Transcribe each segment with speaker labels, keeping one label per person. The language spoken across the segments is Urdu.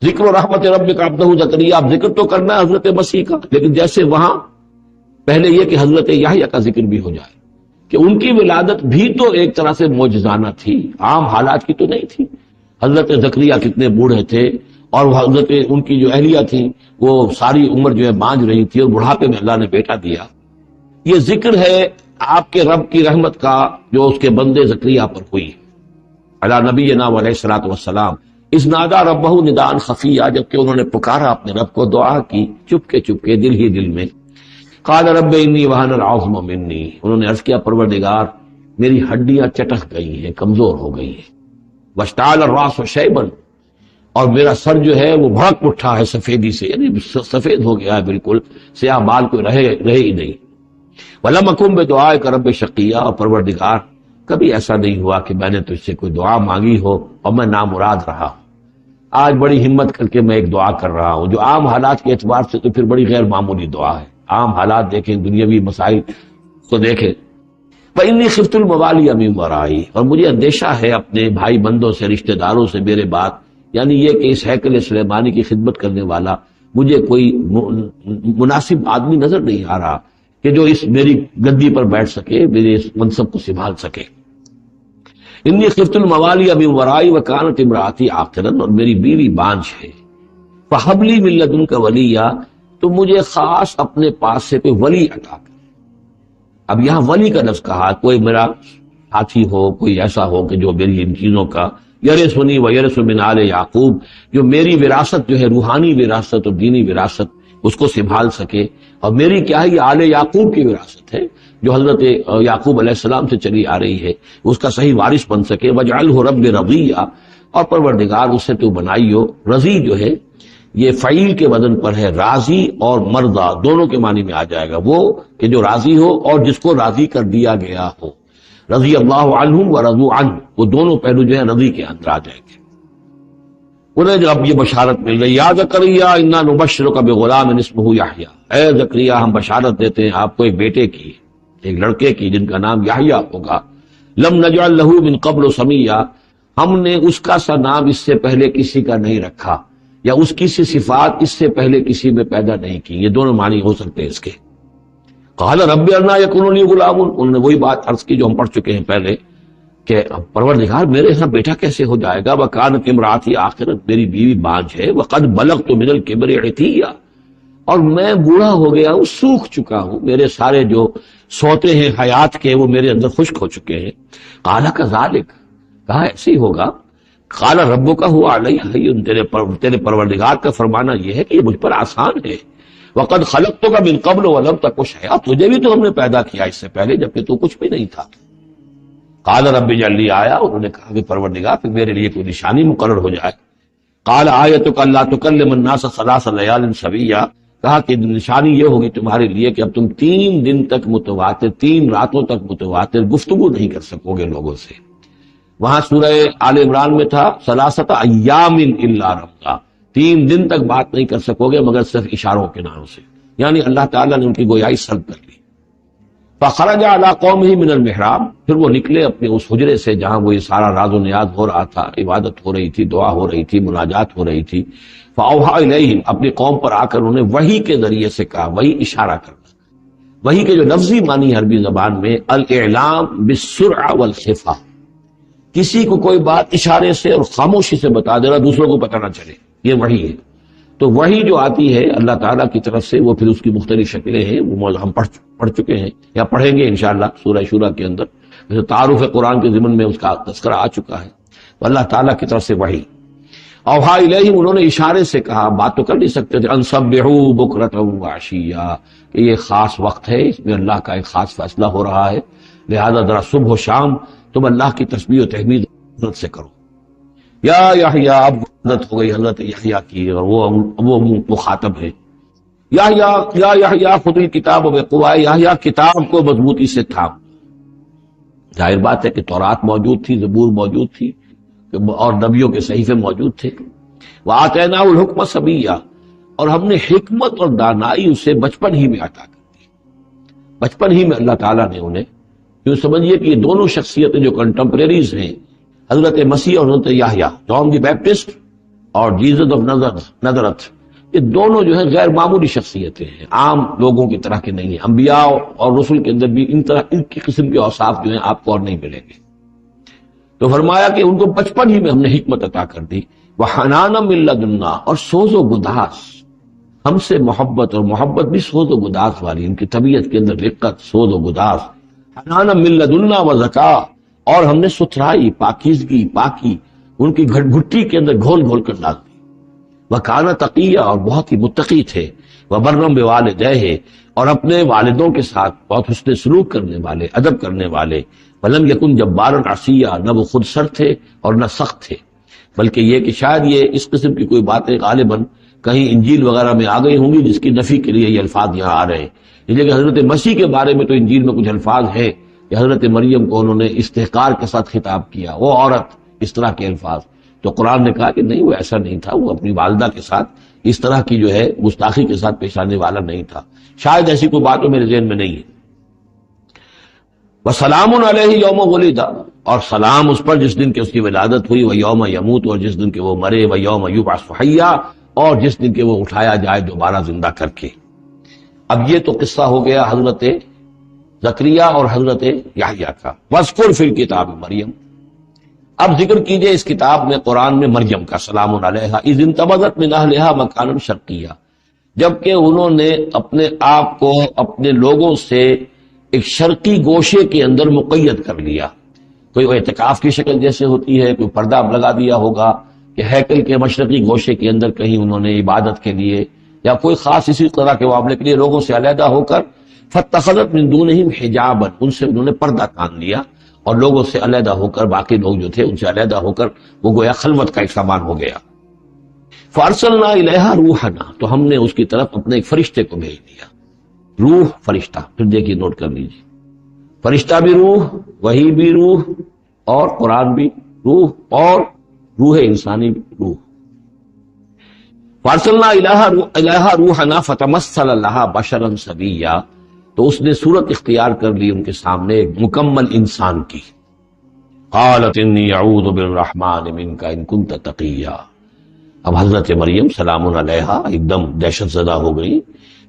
Speaker 1: ذکر و رحمت ربک عبدہ زکریا، آپ ذکر تو کرنا ہے حضرت مسیح کا، لیکن جیسے وہاں پہلے یہ کہ حضرت یحییٰ کا ذکر بھی ہو جائے کہ ان کی ولادت بھی تو ایک طرح سے معجزانہ تھی، عام حالات کی تو نہیں تھی۔ حضرت زکریا کتنے بوڑھے تھے، اور وہ حضرت ان کی جو اہلیہ تھی وہ ساری عمر جو ہے بانجھ رہی تھی، اور بڑھاپے میں اللہ نے بیٹا دیا۔ یہ ذکر ہے آپ کے رب کی رحمت کا جو اس کے بندے زکریا پر ہوئی علی نبینا علیہ الصلوۃ والسلام۔ اذ نادى ربہ نداء خفیا، جبکہ انہوں نے پکارا اپنے رب کو، دعا کی چپکے چپکے دل ہی دل میں۔ قال رب انی وہن العظم منی، انہوں نے عرض کیا پروردگار میری ہڈیاں چٹک گئی ہیں، کمزور ہو گئی ہیں۔ واشتعل الراس شیبا، اور میرا سر جو ہے وہ بھڑک اٹھا ہے سفیدی سے، یعنی سفید ہو گیا ہے بالکل، سیاہ بال کوئی رہے ہی نہیں۔ وَلَمْ أَكُنْ بِدُعَائِكَ رَبِّ شَقِيًّا، اور پروردگار کبھی ایسا نہیں ہوا کہ میں نے تجھ سے کوئی دعا مانگی ہو اور میں نامراد رہا ہوں۔ آج بڑی ہمت کر کے میں ایک دعا کر رہا ہوں جو عام حالات کے اعتبار سے تو پھر بڑی غیر معمولی دعا ہے، عام حالات دیکھیں، دنیاوی مسائل کو دیکھیں۔ فَإِنِّي خِفْتُ الْمَوَالِيَ مِن وَرَائِي، اور مجھے اندیشہ ہے اپنے بھائی بندوں سے، رشتہ داروں سے میرے بعد، یعنی یہ کہ اس ہیکل سلیمانی کی خدمت کرنے والا مجھے کوئی مناسب آدمی نظر نہیں آ رہا کہ جو اس میری گدی پر بیٹھ سکے، میرے اس منصب کو سنبھال سکے۔ انی خفت الموالی من ورائی وکانت امراتی عاقرا، اور میری بیوی بانجھ ہے۔ فہب لی من لدنک ولیا، تو مجھے خاص اپنے پاس سے کوئی ولی عطا کر۔ اب یہاں ولی کا لفظ کہا، کوئی میرا ساتھی ہو، کوئی ایسا ہو کہ جو میری ان چیزوں کا یرثنی ویرث من آل یعقوب، جو میری وراثت جو ہے روحانی وراثت اور دینی وراثت اس کو سنبھال سکے، اور میری کیا ہے یہ آل یعقوب کی وراثت ہے جو حضرت یعقوب علیہ السلام سے چلی آ رہی ہے، اس کا صحیح وارث بن سکے۔ وجعلہ رب رضیہ، اور پروردگار اس سے تو بنائی ہو۔ رضی جو ہے یہ فعیل کے وزن پر ہے، راضی اور مرضی دونوں کے معنی میں آ جائے گا، وہ کہ جو راضی ہو اور جس کو راضی کر دیا گیا ہو۔ رضی اللہ عنہم ورضوا عنہ، وہ دونوں پہلو جو ہے رضی کے اندر آ جائیں گے۔ انہیں جب یہ بشارت مل رہی، یا زکریا انا نبشرک بغلام اسمہ یحییٰ، اے زکریا ہم بشارت دیتے ہیں آپ کو ایک بیٹے کی، ایک لڑکے کی جن کا نام یحییٰ ہوگا۔ لم نجعل لہ من قبل سمیہ، ہم نے اس کا سا نام اس سے پہلے کسی کا نہیں رکھا، یا اس کی سی صفات اس سے پہلے کسی میں پیدا نہیں کی، یہ دونوں معنی ہو سکتے ہیں اس کے۔ قال رب انا یکون لی غلام، انہوں نے وہی بات عرض کی جو ہم پڑھ چکے ہیں پہلے کہ پروردگار میرے ہاں بیٹا کیسے ہو جائے گا۔ وکانت امراتی عاقرا، میری بیوی بانجھ ہے۔ وقد بلغت من الکبر عتیہ، اور میں بوڑھا ہو گیا ہوں، سوکھ چکا ہوں، میرے سارے جو سوتے ہیں حیات کے وہ میرے اندر خشک ہو چکے ہیں۔ قال کذالک، کہا ایسے ہی ہوگا۔ قال ربک هو علی ہین، تیرے پروردگار کا فرمانا یہ ہے کہ یہ مجھ پر آسان ہے۔ وقد خلقتک من قبل ولم تک شیئا، تجھے بھی تو ہم نے پیدا کیا اس سے پہلے جبکہ تو کچھ بھی نہیں تھا۔ قال رب اجعل لی آیا، انہوں نے کہا کہ پروردگار پھر میرے لیے کوئی نشانی مقرر ہو جائے۔ قال آیتک الا تکلم الناس ثلاث لیال سویا، کہا کہ نشانی یہ ہوگی تمہارے لیے کہ اب تم 3 دن تک متواتر، 3 راتوں تک متواتر گفتگو نہیں کر سکو گے لوگوں سے۔ وہاں سورہ آل عمران میں تھا ثلاثۃ ایام الا رمزا، 3 دن تک بات نہیں کر سکو گے مگر صرف اشاروں کے نام سے، یعنی اللہ تعالیٰ نے ان کی گویائی سلب کر لی۔ فخرج علی قومہ من المحراب، پھر وہ نکلے اپنے اس حجرے سے جہاں وہ یہ سارا راز و نیاز ہو رہا تھا، عبادت ہو رہی تھی، دعا ہو رہی تھی، مناجات ہو رہی تھی۔ فاوحی الیہم، اپنی قوم پر آ کر انہوں نے وحی کے ذریعے سے کہا، وحی اشارہ کرنا، وحی کے جو لفظی معنی عربی زبان میں الاعلام بالسرعہ والخفہ، کسی کو کوئی بات اشارے سے اور خاموشی سے بتا دینا، دوسروں کو پتہ نہ چلے، یہ وحی ہے۔ تو وحی جو آتی ہے اللہ تعالیٰ کی طرف سے، وہ پھر اس کی مختلف شکلیں ہیں، وہ ہم پڑھ چکے ہیں یا پڑھیں گے انشاءاللہ سورہ شورى کے اندر، جیسے تعارف قرآن کے ضمن میں اس کا تذکرہ آ چکا ہے۔ تو اللہ تعالیٰ کی طرف سے وحی۔ اوحا الیہم، انہوں نے اشارے سے کہا، بات تو کر نہیں سکتے تھے، ان سبحوا بکرۃ وعشیا، کہ یہ خاص وقت ہے، اس میں اللہ کا ایک خاص فیصلہ ہو رہا ہے، لہذا ذرا صبح و شام تم اللہ کی تسبیح و تحمید سے کرو۔ یا یحییٰ، اب عادت ہو گئی حضرت یحییٰ کی، اور وہ مخاطب ہے۔ یا یحییٰ خذ الکتاب بقوہ، یحییٰ کتاب کو مضبوطی سے تھام۔ ظاہر بات ہے کہ تورات موجود تھی، زبور موجود تھی، اور نبیوں کے صحیفے موجود تھے۔ وآتیناہ الحکم صبیا، اور ہم نے حکمت اور دانائی اسے بچپن ہی میں عطا کر دی، بچپن ہی میں اللہ تعالیٰ نے انہیں، کیوں سمجھیے کہ یہ دونوں شخصیتیں جو کنٹمپریریز ہیں، حضرت مسیح اور حضرت یحییٰ، جان دی بیپٹسٹ اور جیزت آف نظرت، یہ دونوں جو ہے غیر معمولی شخصیتیں ہیں، عام لوگوں کی طرح کے نہیں ہیں۔ انبیاء اور رسل کے اندر بھی ان کی قسم کے اوصاف جو ہیں آپ کو اور نہیں ملیں گے۔ تو فرمایا کہ ان کو بچپن ہی میں ہم نے حکمت عطا کر دی، وحنانا من لدنا، اور سوز و گداس، ہم سے محبت، اور محبت بھی سوز و گداس والی، ان کی طبیعت کے اندر رقت، سوز و گداس، حنانا من لدنا وزکا، اور ہم نے ستھرائی، پاکیزگی، پاکی ان کی گھٹی کے اندر گھول گھول کر ڈال دی۔ وَكَانَ تَقِيًّا، اور بہت ہی متقی تھے، وَبَرًّا بِوَالِدَيْهِ، اور اپنے والدوں کے ساتھ بہت حسن سلوک کرنے والے، ادب کرنے والے، وَلَمْ يَكُنْ جَبَّارًا عَصِيًّا، نہ وہ خود سر تھے اور نہ سخت تھے، بلکہ یہ کہ شاید یہ اس قسم کی کوئی باتیں غالباً کہیں انجیل وغیرہ میں آ گئی ہوں گی جس کی نفی کے لیے یہ الفاظ یہاں آ رہے ہیں، اس لیے کہ حضرت مسیح کے بارے میں تو انجیل میں کچھ الفاظ ہیں کہ حضرت مریم کو انہوں نے استحقار کے ساتھ خطاب کیا، وہ عورت، اس طرح کے الفاظ، تو قرآن نے کہا کہ نہیں، وہ ایسا نہیں تھا، وہ اپنی والدہ کے ساتھ اس طرح کی جو ہے گستاخی کے ساتھ پیش آنے والا نہیں تھا، شاید ایسی کوئی بات میرے ذہن میں نہیں ہے۔ وَسَلَامٌ عَلَيْهِ يَوْمَ وُلِدَ، اور سلام اس پر جس دن کہ اس کی ولادت ہوئی، وَيَوْمَ يَمُوتُ، اور جس دن کہ وہ مرے، وَيَوْمَ يُبْعَثُ حَيًّا، اور جس دن کہ وہ اٹھایا جائے دوبارہ زندہ کر کے۔ اب یہ تو قصہ ہو گیا حضرت زکریا اور حضرت یحییٰ کا۔ وَاذْكُرْ فِي الْكِتَابِ مریم، اب ذکر کیجئے اس کتاب میں، قرآن میں، مریم کا، سلام علیہا، اذ انتبذت من اہلہا مکانا شرقیہ، جبکہ انہوں نے اپنے آپ کو اپنے لوگوں سے ایک شرقی گوشے کے اندر مقید کر لیا۔ کوئی اعتکاف کی شکل جیسے ہوتی ہے، کوئی پردہ لگا دیا ہوگا کہ ہیکل کے مشرقی گوشے کے اندر کہیں انہوں نے عبادت کے لیے یا کوئی خاص اسی طرح کے معاملے کے لیے لوگوں سے علیحدہ ہو کر، فاتخذت من دونہم حجابا، ان سے انہوں نے پردہ تان لیا، اور لوگوں سے علیحدہ ہو کر، باقی لوگ جو تھے ان سے علیحدہ ہو کر وہ گویا خلوت کا ایک سامان ہو گیا۔ فارسلنا الیہا روحنا، تو ہم نے اس کی طرف اپنے ایک فرشتے کو بھیج دیا۔ روح، فرشتہ، پھر دیکھیے نوٹ کر لیجیے، فرشتہ بھی روح، وحی بھی روح، اور قرآن بھی روح، اور روح انسانی بھی روح۔ فارسلنا الیہا روحنا فتمثل لہا بشرا سویا، تو اس نے صورت اختیار کر لی ان کے سامنے ایک مکمل انسان کی۔ قالت انی اعوذ بالرحمن منک ان کنت تقیا، اب حضرت مریم سلام علیہا ایک دم دہشت زدہ ہو گئی،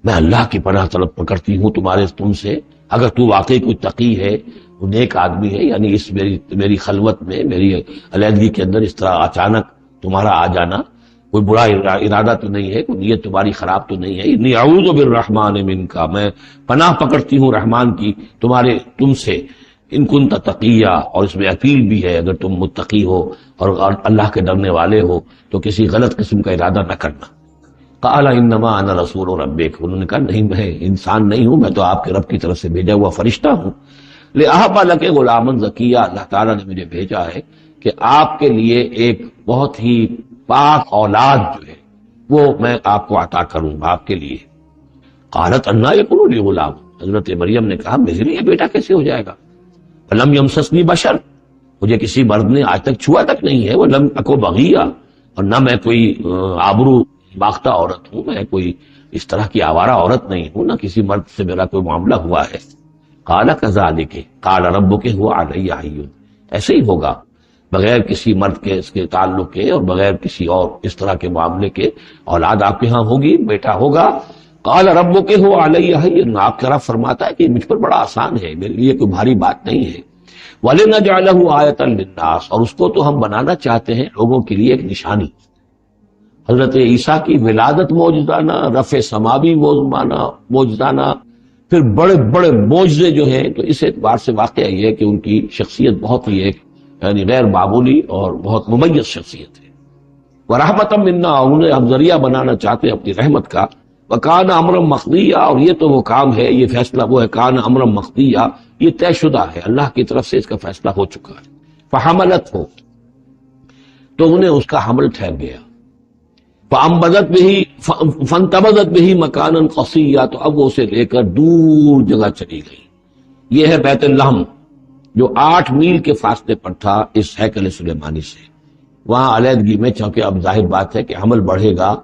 Speaker 1: میں اللہ کی پناہ طلب کرتی ہوں تم سے، اگر تو واقعی کوئی تقی ہے، وہ نیک آدمی ہے، یعنی اس میری خلوت میں، میری علیحدگی کے اندر اس طرح اچانک تمہارا آ جانا کوئی برا ارادہ تو نہیں ہے، کوئی نیت تمہاری خراب تو نہیں ہے۔ انی اعوذ بالرحمن منک، میں پناہ پکڑتی ہوں رحمان کی تم سے، ان کنت تقیا، اور اس میں اپیل بھی ہے اگر تم متقی ہو اور اللہ کے ڈرنے والے ہو تو کسی غلط قسم کا ارادہ نہ کرنا۔ قال انما انا رسول ربک، انہوں نے کہا نہیں، میں انسان نہیں ہوں، میں تو آپ کے رب کی طرف سے بھیجا ہوا فرشتہ ہوں۔ لأہب لک غلاما زکیا، اللہ تعالیٰ نے مجھے بھیجا ہے کہ آپ کے لیے ایک بہت ہی پاک اولاد جو ہے وہ میں آپ کو عطا کروں آپ کے لیے۔ قالت انا یکون لی غلام، حضرت مریم نے کہا میرے لیے بیٹا کیسے ہو جائے گا؟ ولم یمسسنی بشر، مجھے کسی مرد نے آج تک چھوا تک نہیں ہے، ولم اکو بغیا، اور نہ میں کوئی آبرو باختہ عورت ہوں، میں کوئی اس طرح کی آوارہ عورت نہیں ہوں، نہ کسی مرد سے میرا کوئی معاملہ ہوا ہے۔ قال کذالک قال ربک هو علی حی، ایسے ہی ہوگا، بغیر کسی مرد کے اس کے تعلق کے اور بغیر کسی اور اس طرح کے معاملے کے اولاد آپ کے ہاں ہوگی، بیٹا ہوگا۔ قال ربک هو علی حی، آپ کا رب فرماتا ہے کہ مجھ پر بڑا آسان ہے، میرے لیے کوئی بھاری بات نہیں ہے۔ وَلِنَجْعَلَهُ آیَةً لِلنَّاسِ، اور اس کو تو ہم بنانا چاہتے ہیں لوگوں کے لیے ایک نشانی۔ حضرت عیسیٰ کی ولادت معجزانہ، رفع سماوی معجزانہ، پھر بڑے بڑے معجزے جو ہیں، تو اس اعتبار سے واقعہ یہ ہے کہ ان کی شخصیت بہت ہی ایک یعنی غیر معمولی اور بہت ممیز شخصیت ہے۔ وَرَحْمَةً مِنَّا، انہیں ہم ذریعہ بنانا چاہتے ہیں اپنی رحمت کا۔ وَكَانَ أَمْرًا مَقْضِيًّا، اور یہ تو وہ کام ہے، یہ فیصلہ وہ ہے، کان امرا مقضیہ، یہ طے شدہ ہے، اللہ کی طرف سے اس کا فیصلہ ہو چکا ہے۔ فحملتہ، تو انہیں اس کا حمل ٹھہر گیا۔ فانتبذت به مکانا قصیا، تو اب وہ اسے لے کر دور جگہ چلی گئی۔ یہ ہے بیت لحم، جو 8 میل کے فاصلے پر تھا اس ہیکل سلیمانی سے۔ وہاں علیحدگی میں، چونکہ اب ظاہر بات ہے کہ حمل بڑھے گا،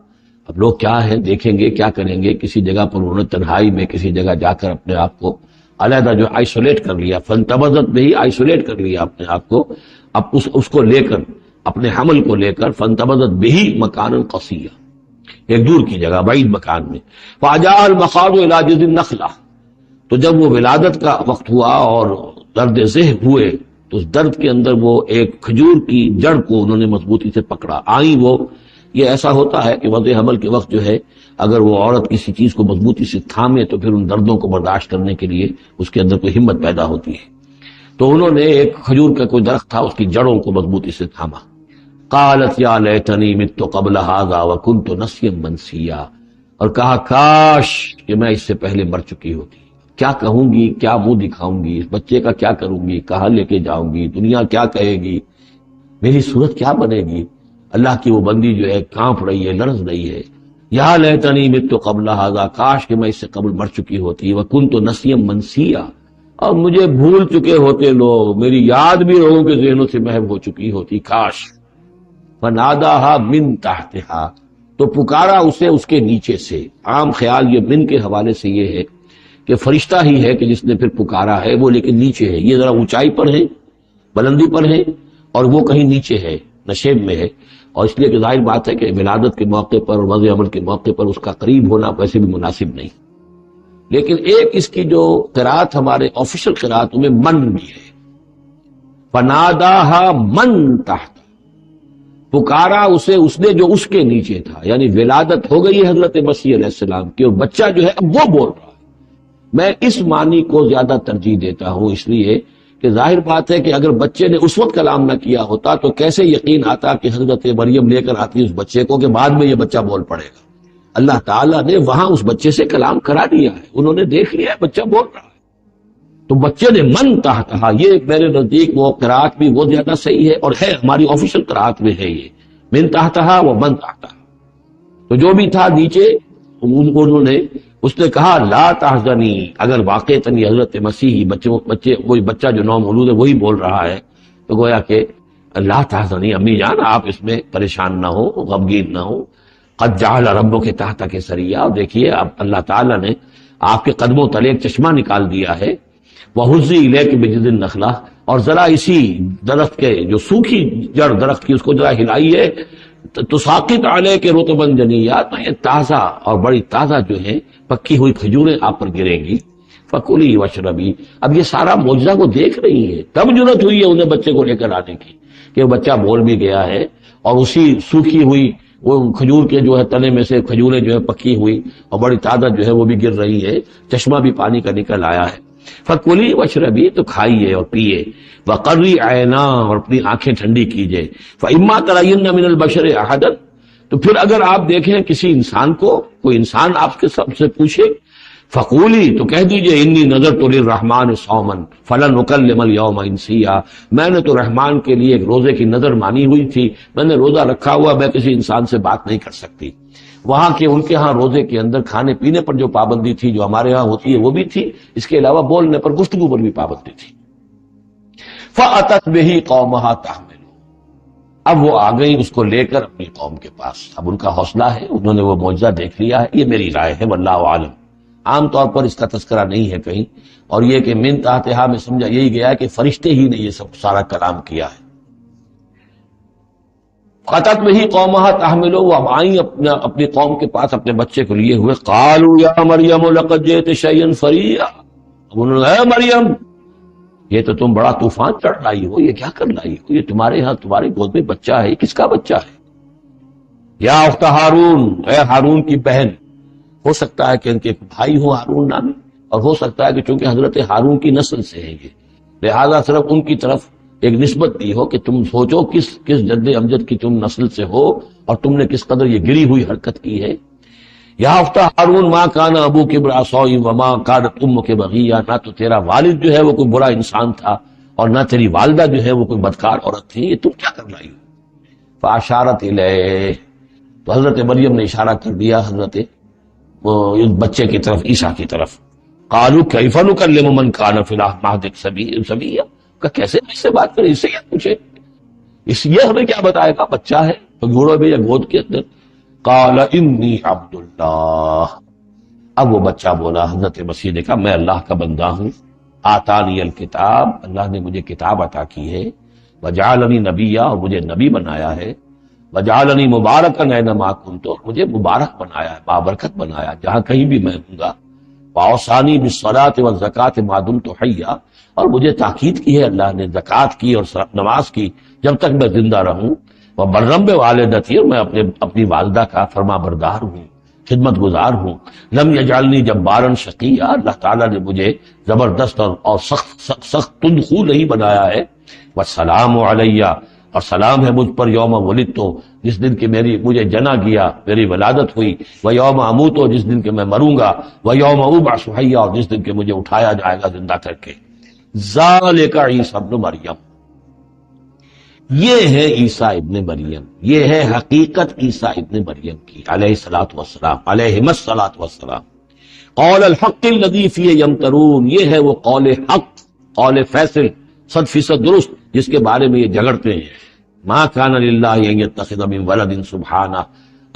Speaker 1: اب لوگ کیا ہیں دیکھیں گے، کیا کریں گے، کسی جگہ پر انہوں نے تنہائی میں کسی جگہ جا کر اپنے آپ کو علیحدہ جو آئسولیٹ کر لیا، فانتبذت به، آئسولیٹ کر لیا اپنے آپ کو، اب اس کو لے کر اپنے حمل کو لے کر فانتبذت بہ مکانا قصیا، ایک دور کی جگہ بعید مکان میں. فاجاء المخاض الی جذع النخلہ، تو جب وہ ولادت کا وقت ہوا اور درد ذہ ہوئے تو اس درد کے اندر وہ ایک کھجور کی جڑ کو انہوں نے مضبوطی سے پکڑا. آئیں وہ، یہ ایسا ہوتا ہے کہ وضع حمل کے وقت جو ہے اگر وہ عورت کسی چیز کو مضبوطی سے تھامے تو پھر ان دردوں کو برداشت کرنے کے لیے اس کے اندر کوئی ہمت پیدا ہوتی ہے. تو انہوں نے ایک کھجور کا کوئی درخت تھا، اس کی جڑوں کو مضبوطی سے تھاما. قالت یا لیتنی مت قبل ھذا وکنت نسیا منسیا، اور کہا کاش کہ میں اس سے پہلے مر چکی ہوتی. کیا کہوں گی، کیا منہ دکھاؤں گی، اس بچے کا کیا کروں گی، کہاں لے کے جاؤں گی، دنیا کیا کہے گی، میری صورت کیا بنے گی. اللہ کی وہ بندی جو ہے کانپ رہی ہے، لرز رہی ہے. یا لیتنی مت قبل ھذا، کاش کہ میں اس سے قبل مر چکی ہوتی. وکنت نسیا منسیا، اور مجھے بھول چکے ہوتے لوگ، میری یاد بھی لوگوں کے ذہنوں سے محو ہو چکی ہوتی. کاش. فناداها من تحتها، تو پکارا اسے اس کے نیچے سے. عام خیال یہ من کے حوالے سے یہ ہے کہ فرشتہ ہی ہے کہ جس نے پھر پکارا ہے، وہ لیکن نیچے ہے. یہ ذرا اونچائی پر ہے، بلندی پر ہے، اور وہ کہیں نیچے ہے، نشیب میں ہے. اور اس لیے کہ ظاہر بات ہے کہ ولادت کے موقع پر اور وضع عمل کے موقع پر اس کا قریب ہونا ویسے بھی مناسب نہیں. لیکن ایک اس کی جو قرات ہمارے آفیشل قراتوں میں من بھی ہے. فناداها من تحت، پکارا اسے اس نے جو اس کے نیچے تھا. یعنی ولادت ہو گئی ہے حضرت مسیح علیہ السلام کی، اور بچہ جو ہے اب وہ بول رہا ہے. میں اس معنی کو زیادہ ترجیح دیتا ہوں، اس لیے کہ ظاہر بات ہے کہ اگر بچے نے اس وقت کلام نہ کیا ہوتا تو کیسے یقین آتا کہ حضرت مریم لے کر آتی اس بچے کو کہ بعد میں یہ بچہ بول پڑے گا. اللہ تعالیٰ نے وہاں اس بچے سے کلام کرا دیا ہے، انہوں نے دیکھ لیا ہے بچہ بول رہا ہے. تو بچے نے من تحتہا، یہ میرے نزدیک وہ قرات بھی وہ زیادہ صحیح ہے، اور ہے ہماری آفیشل قرات میں ہے یہ من تحتہا و من تحتہا. تو جو بھی تھا نیچے انہوں نے، اس نے کہا لا تحزنی، اگر واقعتاً یہ حضرت مسیحی وہی بچہ جو نو مولود ہے وہی بول رہا ہے تو گویا کہ لا تحزنی، امی جان آپ اس میں پریشان نہ ہو، غمگین نہ ہو. قد جعل ربک تحتک سریا، اور دیکھیے اب اللہ تعالیٰ نے آپ کے قدموں تلے ایک چشمہ نکال دیا ہے. وَهُزِّي إِلَيْكِ بِجِذْعِ النَّخْلَةِ، اور ذرا اسی درخت کے جو سوکھی جڑ درخت کی اس کو ذرا ہلائیے. تساقط علیک رطبا جنیا، تو یہ تازہ اور بڑی تازہ جو ہے پکی ہوئی کھجوریں آپ پر گریں گی. فکلی واشربی، اب یہ سارا معجزہ کو دیکھ رہی ہے، تب ضرورت ہوئی ہے انہیں بچے کو لے کر آنے کی کہ وہ بچہ بول بھی گیا ہے، اور اسی سوکھی ہوئی وہ کھجور کے جو ہے تنے میں سے کھجوریں جو ہے پکی ہوئی اور بڑی تازہ جو ہے وہ بھی گر رہی ہے، چشمہ بھی پانی کا نکل آیا ہے. فکلی واشربی، تو کھائیے اور پیئے. وقری عینا، اور اپنی آنکھیں ٹھنڈی کیجئے. فاما ترین من البشر احدا، تو پھر اگر آپ دیکھیں کسی انسان کو، کوئی انسان آپ کے سب سے پوچھے، فقولی، تو کہہ دیجئے انی نذرت للرحمن صوما فلن اکلم اليوم انسیا، میں نے تو رحمان کے لیے ایک روزے کی نظر مانی ہوئی تھی، میں نے روزہ رکھا ہوا، میں کسی انسان سے بات نہیں کر سکتی. وہاں کے ان کے ہاں روزے کے اندر کھانے پینے پر جو پابندی تھی جو ہمارے ہاں ہوتی ہے وہ بھی تھی، اس کے علاوہ بولنے پر، گفتگو پر بھی پابندی تھی. فأتت بہ قومہا تحملہ، اب وہ آ گئی اس کو لے کر اپنی قوم کے پاس. اب ان کا حوصلہ ہے، انہوں نے وہ معجزہ دیکھ لیا ہے. یہ میری رائے ہے، واللہ عالم. عام طور پر اس کا تذکرہ نہیں ہے کہیں، اور یہ کہ من تحتہا میں سمجھا یہی گیا ہے کہ فرشتے ہی نے یہ سب سارا کلام کیا ہے. فأتت بہ قومہا تحملہ، وہ اب آئیں اپنی قوم کے پاس اپنے بچے کو لیے ہوئے. قالوا یا مریم لقد جئت شیئا فریا، انہوں نے، اے مریم یہ تو تم بڑا طوفان چڑھ لائی ہو، یہ کیا کر لائی ہو، یہ تمہارے ہاں تمہاری گود میں بچہ ہے، کس کا بچہ ہے؟ یا اخت ہارون، اے ہارون کی بہن. ہو سکتا ہے کہ ان کے بھائی ہوں ہارون نامی، اور ہو سکتا ہے کہ چونکہ حضرت ہارون کی نسل سے ہیں یہ، لہذا صرف ان کی طرف ایک نسبت دی ہو کہ تم سوچو کس جد امجد کی تم نسل سے ہو اور تم نے کس قدر یہ گری ہوئی حرکت کی ہے. یا اخت ہارون ما کان ابوک امرأ سوء وما کانت امک بغیہ، نہ تو تیرا والد جو ہے وہ کوئی برا انسان تھا اور نہ تیری والدہ جو ہے وہ کوئی بدکار عورت تھی، یہ تم کیا کر لائی ہو؟ فاشارت الیہ، تو حضرت مریم نے اشارہ کر دیا حضرت بچے کی طرف، عیسیٰ کی طرف. قالوا کیف نکلم من کان فی المہد صبیا، کہ کیسے اس سے بات کریں، اس سے کیا پوچھے، اس یہ ہمیں کیا بتائے گا، بچہ ہے تو گھوڑوں میں یا گود کے اندر. قال انی عبد اللہ، اب وہ بچہ بولا حضرت مسیح نے کہا میں اللہ کا بندہ ہوں. آتانی الکتاب، اللہ نے مجھے کتاب عطا کی ہے. وجعلنی نبیا، اور مجھے نبی بنایا ہے، وجعلنی مبارکن اینما کنت، مجھے مبارک بنایا ہے، بابرکت بنایا جہاں کہیں بھی میں ہوں گا، واوصانی بالصلاۃ والزکاۃ ما دمت حیا، اور مجھے تاکید کی ہے اللہ نے زکوٰۃ کی اور نماز کی جب تک میں زندہ رہوں، وبرم بوالدتی، اور میں اپنی والدہ کا فرما بردار ہوں، خدمت گزار ہوں، لم یجعلنی جبارا شقیا، اللہ تعالیٰ نے مجھے زبردست اور سخت تندخو نہیں بنایا ہے، والسلام علیہ، اور سلام ہے مجھ پر یوم ولدت، جس دن کہ مجھے جنا گیا، میری ولادت ہوئی، و یوم اموت، جس دن کہ میں مروں گا، و یوم ابعث حیا، اور جس دن کہ مجھے اٹھایا جائے گا زندہ کر کے۔ ذالک عیسی ابن مریم، یہ ہے عیسیٰ ابن مریم، یہ ہے حقیقت عیسیٰ ابن مریم کی علیہ الصلوۃ والسلام، علیہم الصلوۃ والسلام۔ قول الحق الذی فیہ یمترون، یہ ہے وہ قول حق، قول فیصل 100% درست، جس کے بارے میں یہ جھگڑتے ہیں۔ ما کان للہ ان یتخذ من ولد سبحانہ،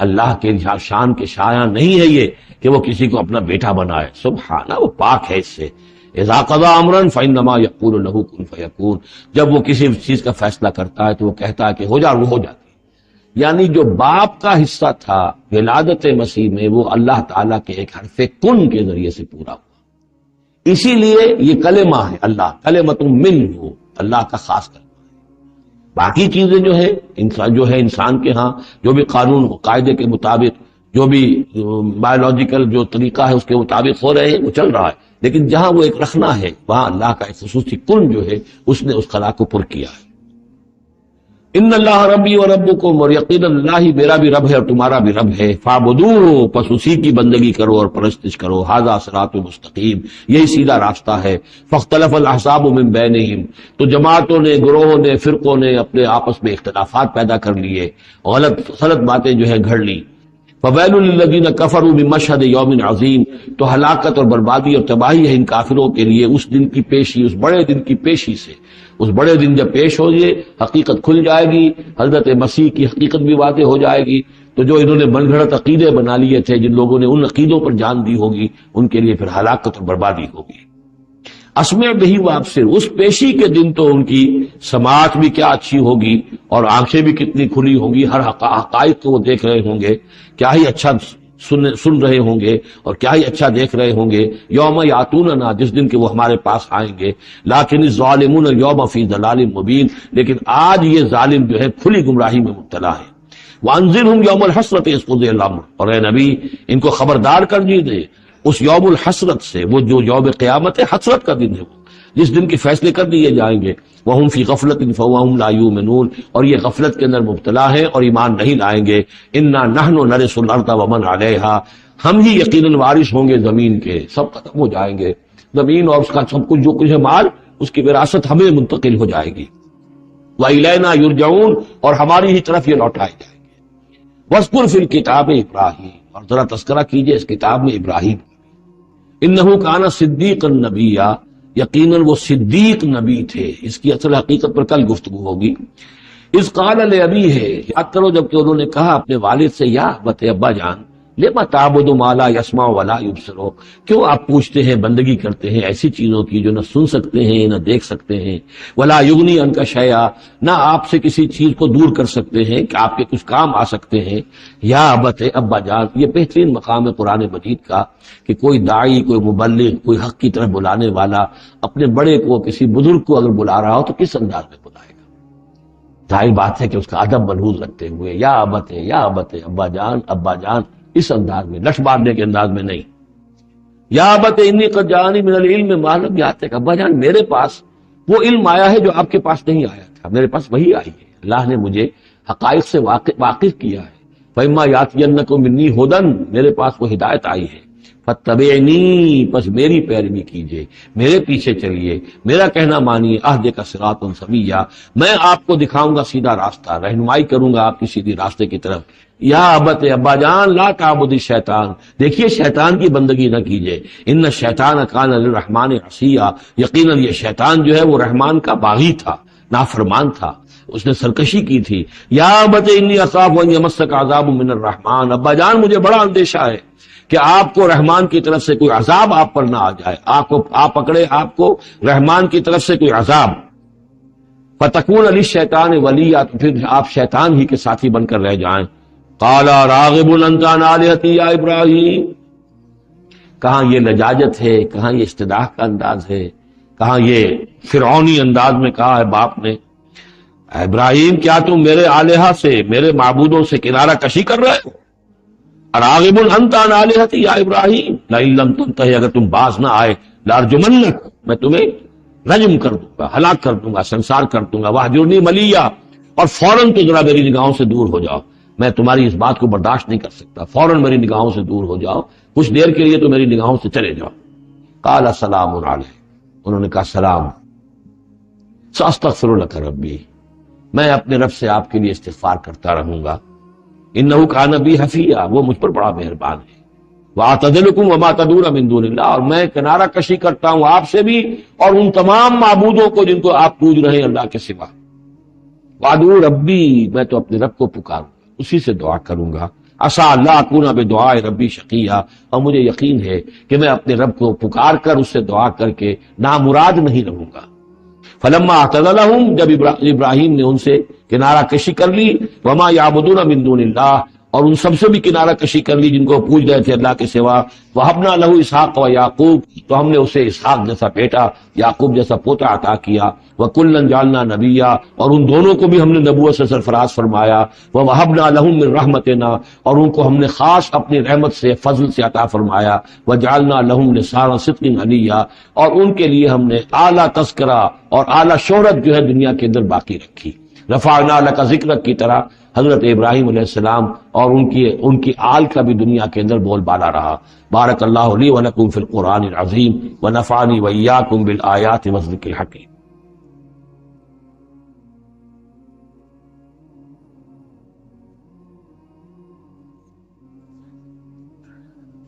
Speaker 1: اللہ کے شان کے شایع نہیں ہے یہ کہ وہ کسی کو اپنا بیٹا بنائے، سبحانہ، وہ پاک ہے اس سے۔ اذا قضى امرا فانما يقول له كن فيكون، جب وہ کسی چیز کا فیصلہ کرتا ہے تو وہ کہتا ہے کہ ہو جا، وہ ہو جاتی ہے۔ یعنی جو باپ کا حصہ تھا ولادت مسیح میں، وہ اللہ تعالیٰ کے ایک حرف کن کے ذریعے سے پورا ہوا، اسی لیے یہ کلمہ ہے، اللہ کلمۃ منہ، اللہ کا خاص کلمہ ہے۔ باقی چیزیں جو ہے انسان کے ہاں جو بھی قانون قاعدے کے مطابق، جو بھی بایولوجیکل جو طریقہ ہے اس کے مطابق ہو رہے ہیں، وہ چل رہا ہے، لیکن جہاں وہ ایک رکھنا ہے وہاں اللہ کا ایک خصوصی کن جو ہے اس نے اس خلا کو پر کیا ہے۔ ان اللہ ربی و ربکم، اور یقینا اللہ ہی میرا بھی رب ہے اور تمہارا بھی رب ہے، فاعبدوہ، پس اسی کی بندگی کرو اور پرستش کرو، ھذا صراط مستقیم، یہی سیدھا راستہ ہے۔ فاختلف الاحزاب من بینہم، تو جماعتوں نے، گروہوں نے، فرقوں نے اپنے آپس میں اختلافات پیدا کر لیے، غلط باتیں جو ہے گھڑ لی۔ فویل للذین کفروا من مشہد یوم عظیم، تو ہلاکت اور بربادی اور تباہی ہے ان کافروں کے لیے اس دن کی پیشی، اس بڑے دن کی پیشی سے۔ اس بڑے دن جب پیش ہو یہ حقیقت کھل جائے گی، حضرت مسیح کی حقیقت بھی واضح ہو جائے گی، تو جو انہوں نے من گھڑت عقیدے بنا لیے تھے، جن لوگوں نے ان عقیدوں پر جان دی ہوگی، ان کے لیے پھر ہلاکت اور بربادی ہوگی۔ اسمع بہی وابصر، اس پیشی کے دن تو ان کی سماعت بھی کیا اچھی ہوگی اور آنکھیں بھی کتنی کھلی ہوں گی، ہر حقائق کو وہ دیکھ رہے ہوں گے، کیا ہی اچھا سن رہے ہوں گے اور کیا ہی اچھا دیکھ رہے ہوں گے۔ یوم یاتوننا، جس دن کہ وہ ہمارے پاس آئیں گے، لیکن الظالمون اليوم فی ضلال مبین، لیکن آج یہ ظالم جو ہے کھلی گمراہی میں مبتلا ہے۔ وانذرہم یوم الحسرۃ اذ قضی الامر، اور اے نبی ان کو خبردار کر دیجیے اس یوم الحسرت سے، وہ جو یوم قیامت ہے، حسرت کا دن ہے وہ، جس دن کے فیصلے کر دیے جائیں گے۔ وَهُمْ فِي غَفْلَةٍ فَهُمْ لَا يُؤْمِنُونَ، اور یہ غفلت کے اندر مبتلا ہے اور ایمان نہیں لائیں گے۔ إِنَّا نَحْنُ نَرِثُ الْأَرْضَ وَمَنْ عَلَيْهَا، ہم ہی یقیناً وارث ہوں گے زمین کے، سب ختم ہو جائیں گے، زمین اور اس کا سب کچھ جو کچھ ہے مال، اس کی وراثت ہمیں منتقل ہو جائے گی۔ وَإِلَيْنَا يُرْجَعُونَ، اور ہماری ہی طرف یہ لوٹائے جائیں گے۔ وَاذْكُرْ فِي الْكِتَابِ إِبْرَاهِيمَ، اور ذرا تذکرہ کیجئے اس کتاب میں ابراہیم، انہ کان صدیقا نبیا، یقیناً وہ صدیق نبی تھے۔ اس کی اصل حقیقت پر کل گفتگو ہوگی۔ اذ قال لابیہ، یاد کرو جب کہ انہوں نے کہا اپنے والد سے، یا ابت، ابا جان، لما تعبد ما لا يسمع ولا يبصر، کیوں آپ پوچھتے ہیں، بندگی کرتے ہیں ایسی چیزوں کی جو نہ سن سکتے ہیں نہ دیکھ سکتے ہیں، ولا یغنی عنک شیئا، نہ آپ سے کسی چیز کو دور کر سکتے ہیں کہ آپ کے کچھ کام آ سکتے ہیں۔ یا ابت، ابا جان، یہ بہترین مقام ہے قرآن مجید کا کہ کوئی داعی، کوئی مبلغ، کوئی حق کی طرف بلانے والا اپنے بڑے کو، کسی بزرگ کو اگر بلا رہا ہو تو کس انداز میں بلائے گا؟ ظاہر بات ہے کہ اس کا ادب ملحوظ رکھتے ہوئے، یا ابت، یا ابت، ابا جان، ابا جان، اس انداز میں، لٹ مارنے کے انداز میں نہیں۔ یا ابت انی قد جانی من العلم ما لم یاتک، ابا جان میرے پاس وہ علم آیا ہے جو آپ کے پاس نہیں آیا تھا، میرے پاس وہی آئی ہے، اللہ نے مجھے حقائق سے واقف کیا ہے۔ فإما یاتینکم منی ھدی، میرے پاس وہ ہدایت آئی ہے، فاتبعنی، پس میری پیروی کیجئے، میرے پیچھے چلیے، میرا کہنا مانیے، اہدک صراطا سویا، میں آپ کو دکھاؤں گا سیدھا راستہ، رہنمائی کروں گا آپ کی سیدھی راستے کی طرف۔ یا ابت، ابا جان، لا تعبد الشیطان، دیکھیے شیطان کی بندگی نہ کیجئے، ان الشیطان کان للرحمن عصیا، یقیناً یہ شیطان جو ہے وہ رحمان کا باغی تھا، نافرمان تھا، اس نے سرکشی کی تھی۔ یا ابت انی اخاف ان یمسک عذاب من الرحمن، ابا جان مجھے بڑا اندیشہ ہے کہ آپ کو رحمان کی طرف سے کوئی عذاب آپ پر نہ آ جائے، آپ پکڑے آپ کو رحمان کی طرف سے کوئی عذاب۔ فتکون علی شیطان ولیہ، تو پھر آپ شیطان ہی کے ساتھی بن کر رہ جائیں. قال راغب انت عن آلہتی یا ابراہیم، کہاں یہ لجاجت ہے، کہاں یہ استدعاء کا انداز ہے، کہاں یہ فرعونی انداز میں کہا ہے باپ نے. ابراہیم کیا تم میرے آلہہ سے، میرے معبودوں سے کنارہ کشی کر رہے ہو؟ راغب انت عن آلہتی یا ابراہیم لئن لم تنتہی، اگر تم باز نہ آئے لارجمنک، میں تمہیں رجم کر دوں گا، ہلاک کر دوں گا، سنسار کر دوں گا. واہجرنی ملیہ، اور فوراً تو ذرا میری نگاہوں سے دور ہو جاؤ، میں تمہاری اس بات کو برداشت نہیں کر سکتا، فوراً میری نگاہوں سے دور ہو جاؤ، کچھ دیر کے لیے تو میری نگاہوں سے چلے جاؤ. قال سلام علیہ، انہوں نے کہا سلام. ساستغفر لک ربی، میں اپنے رب سے آپ کے لیے استغفار کرتا رہوں گا. انہ کان بی حفیہ، وہ مجھ پر بڑا مہربان ہے. واعتزلکم وما تدعون من دون اللہ، اور میں کنارہ کشی کرتا ہوں آپ سے بھی اور ان تمام معبودوں کو جن کو آپ پوج رہے ہیں اللہ کے سوا. وادعو ربی، میں تو اپنے رب کو پکاروں گا، اسی سے دعا کروں گا. عسیٰ اللہ اکون بدعاء ربی شقیہ، اور مجھے یقین ہے کہ میں اپنے رب کو پکار کر اس سے دعا کر کے نامراد نہیں رہوں گا. فلما اعتزلہم، جب ابراہیم نے ان سے کنارہ کشی کر لی، وما یعبدون من دون اللہ، اور ان سب سے بھی کنارہ کشی کر لی جن کو پوج رہے تھے اللہ کے سوا. وہبنا لہ اسحاق و یعقوب، تو ہم نے اسے اسحاق جیسا بیٹا، یعقوب جیسا پوتا عطا کیا. وکلا جعلنا نبیا، اور ان دونوں کو بھی ہم نے نبوت سے سرفراز فرمایا. ووہبنا لہم من رحمتنا، اور ان کو ہم نے خاص اپنی رحمت سے، فضل سے عطا فرمایا. وجعلنا لہم لسان صدق علیہ، اور ان کے لیے ہم نے اعلیٰ تذکرہ اور اعلیٰ شہرت جو ہے دنیا کے اندر باقی رکھی. رفعنا لک ذکرک کی طرح حضرت ابراہیم علیہ السلام اور ان کی آل کا بھی دنیا کے اندر بول بالا رہا. بارک اللہ لی ولکم فی القرآن العظیم ونفعنی وإیاکم بالآیات والذکر الحکیم.